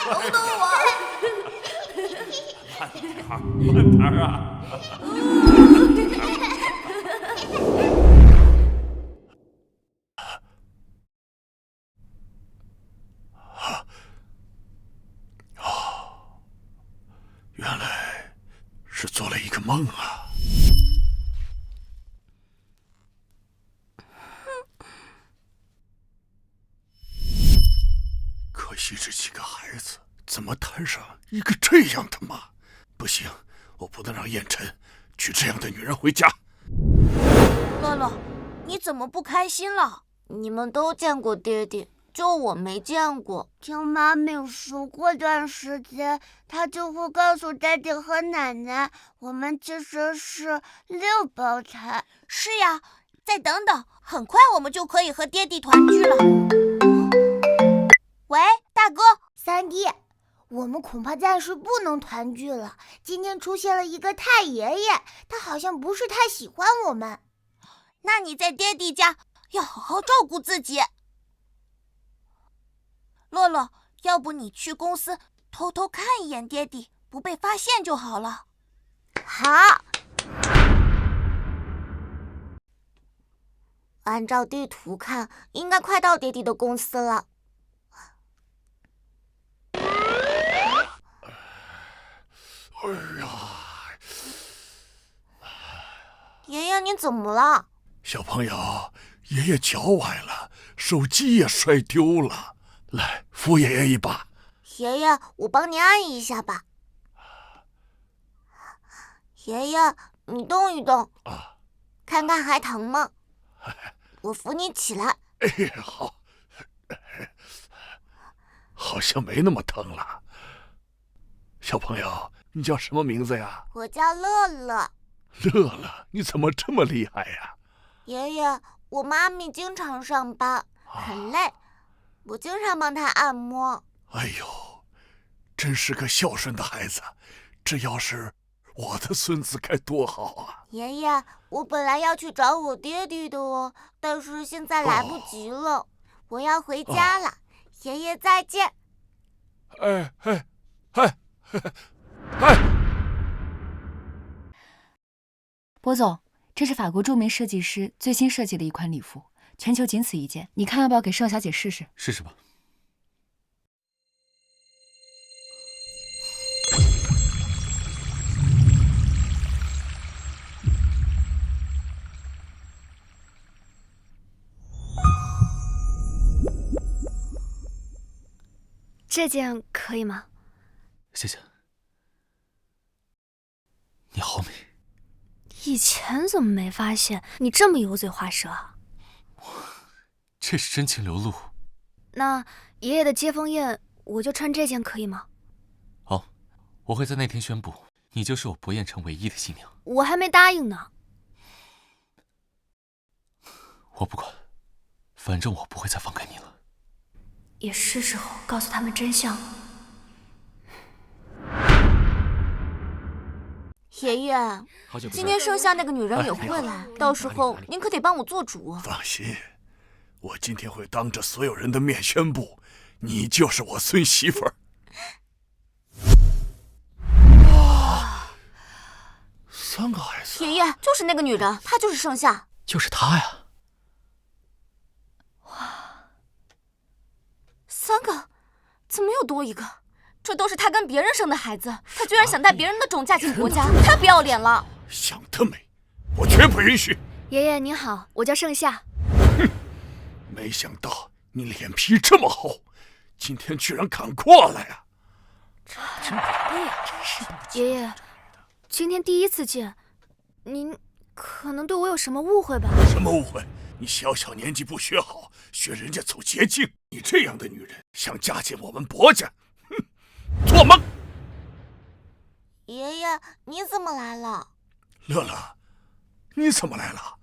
等等我。慢点啊！原来是做了一个梦啊！可惜这几个孩子怎么摊上一个这样的妈？不行，我不能让燕晨娶这样的女人回家。乐乐，你怎么不开心了？你们都见过爹爹，就我没见过。听妈咪说，过段时间她就会告诉爹爹和奶奶，我们其实是6胞胎。是呀，再等等，很快我们就可以和爹地团聚了。喂，大哥，三弟，我们恐怕暂时不能团聚了。今天出现了一个太爷爷，他好像不是太喜欢我们。那你在爹地家要好好照顾自己。乐乐，要不你去公司偷偷看一眼爹地，不被发现就好了。好。按照地图看，应该快到爹地的公司了。哎呀！爷爷，你怎么了？小朋友，爷爷脚崴了，手机也摔丢了。来，扶爷爷一把。爷爷，我帮你按一下吧。爷爷，你动一动，看看还疼吗？我扶你起来。哎，好，好像没那么疼了。小朋友，你叫什么名字呀？我叫乐乐。乐乐，你怎么这么厉害呀？爷爷，我妈咪经常上班，很累，我经常帮她按摩。哎呦，真是个孝顺的孩子，这要是我的孙子该多好啊！爷爷，我本来要去找我爹地的哦，但是现在来不及了，我要回家了。爷爷再见。哎！波总，这是法国著名设计师最新设计的一款礼服，全球仅此一件，你看要不要给盛小姐试试？试试吧。这件可以吗？谢谢。你好美。以前怎么没发现你这么油嘴滑舌啊？这是真情流露。那爷爷的接风宴，我就穿这件可以吗？好，我会在那天宣布你就是我博彦城唯一的新娘。我还没答应呢。我不管，反正我不会再放开你了。也是时候告诉他们真相了。爷爷，今天剩下那个女人也会来，到时候您可得帮我做主。放心，我今天会当着所有人的面宣布，你就是我孙媳妇儿。哇，3个孩子！爷爷，就是那个女人，她就是盛夏。就是她呀！ 3个，怎么又多一个？这都是他跟别人生的孩子，他居然想带别人的种嫁进国家，太不要脸了！想得美，我绝不允许！爷爷您好，我叫盛夏。哼，没想到你脸皮这么厚，今天居然敢过来啊！真来的呀，真是！爷爷，今天第一次见，您可能对我有什么误会吧？什么误会？你小小年纪不学好，学人家走捷径，你这样的女人想嫁进我们薄家，哼，做梦！爷爷，你怎么来了？乐乐，你怎么来了？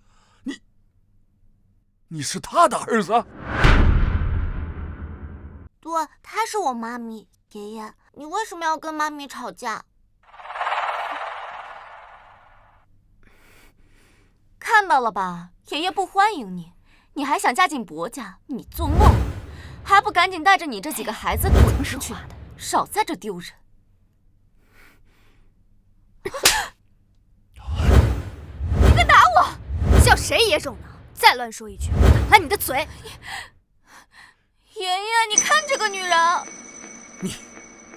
你是他的儿子？对，她是我妈咪。爷爷，你为什么要跟妈咪吵架？看到了吧，爷爷不欢迎你，你还想嫁进薄家，你做梦！还不赶紧带着你这几个孩子滚出去，少在这丢人！你敢打我？叫谁野种呢？再乱说一句，打烂你的嘴！爷爷，你看这个女人，你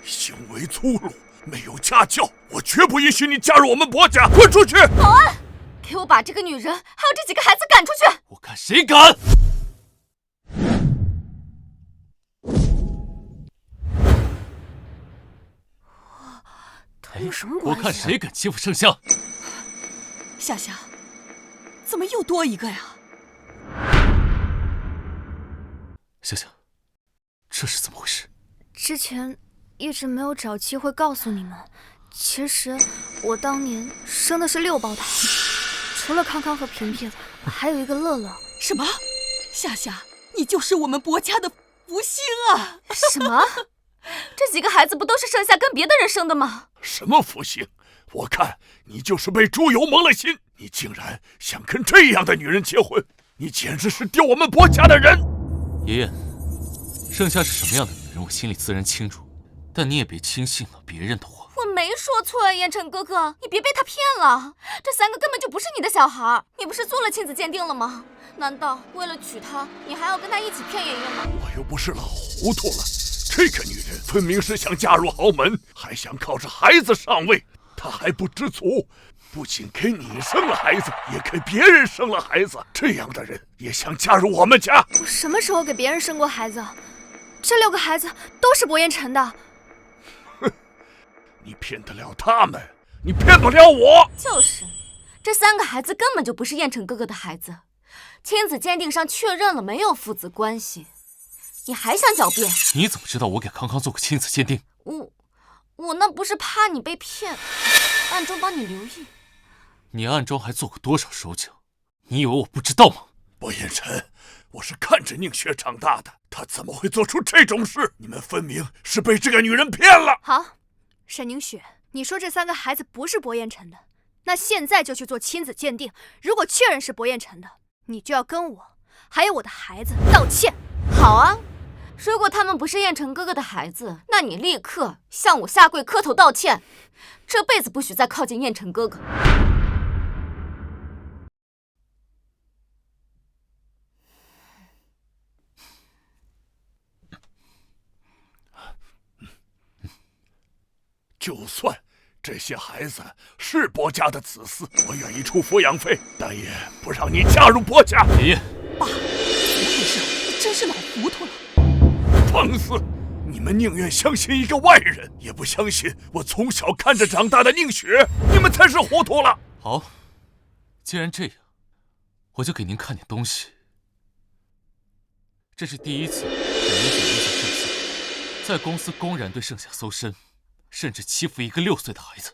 行为粗鲁，没有家教，我绝不允许你加入我们薄家，滚出去！保安，给我把这个女人还有这几个孩子赶出去！我看谁敢！他有什么关系？我看谁敢欺负盛夏！夏夏，怎么又多一个呀？夏夏，这是怎么回事？之前一直没有找机会告诉你们，其实我当年生的是6胞胎，除了康康和平平，还有一个乐乐。什么？夏夏，你就是我们薄家的福星啊！什么？这几个孩子不都是盛夏跟别的人生的吗？什么福星？我看你就是被猪油蒙了心！你竟然想跟这样的女人结婚，你简直是丢我们薄家的人！爷爷，盛夏是什么样的女人，我心里自然清楚，但你也别轻信了别人的话。我没说错啊，燕晨哥哥，你别被他骗了。这3个根本就不是你的小孩，你不是做了亲子鉴定了吗？难道为了娶她，你还要跟他一起骗爷爷吗？我又不是老糊涂了，这个女人分明是想嫁入豪门，还想靠着孩子上位。她还不知足，不仅给你生了孩子，也给别人生了孩子。这样的人也想加入我们家？我什么时候给别人生过孩子？这6个孩子都是薄彦辰的。你骗得了他们，你骗不了我。就是，这3个孩子根本就不是彦辰哥哥的孩子，亲子鉴定上确认了没有父子关系，你还想狡辩？你怎么知道我给康康做过亲子鉴定？我那不是怕你被骗，暗中帮你留意。你暗中还做过多少手脚？你以为我不知道吗？薄彦辰，我是看着宁雪长大的，她怎么会做出这种事？你们分明是被这个女人骗了。好，沈宁雪，你说这3个孩子不是薄彦辰的，那现在就去做亲子鉴定。如果确认是薄彦辰的，你就要跟我还有我的孩子道歉。好啊，如果他们不是彦辰哥哥的孩子，那你立刻向我下跪磕头道歉，这辈子不许再靠近彦辰哥哥。就算这些孩子是薄家的子嗣，我愿意出抚养费，但也不让你嫁入薄家。爷爷，爸，怎么回事？你真是老糊涂了。放肆！你们宁愿相信一个外人，也不相信我从小看着长大的宁雪。你们才是糊涂了。好，既然这样，我就给您看点东西。这是第一次沈宁雪威胁盛夏，在公司公然对盛夏搜身，甚至欺负一个6岁的孩子。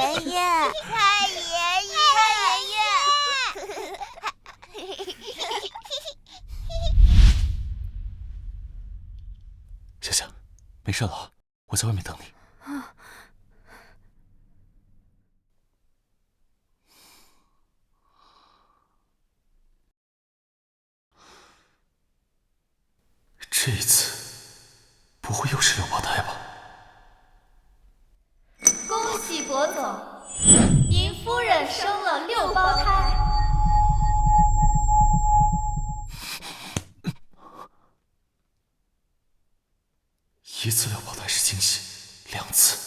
爷爷，太爷爷。小夏，没事了啊，我在外面等你。这次不会又是6胞胎吧？恭喜博总，您夫人生了6胞胎。1次6胞胎是惊喜，2次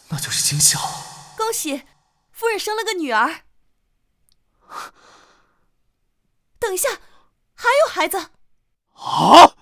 那就是惊吓了。恭喜，夫人生了个女儿。等一下，还有孩子。啊！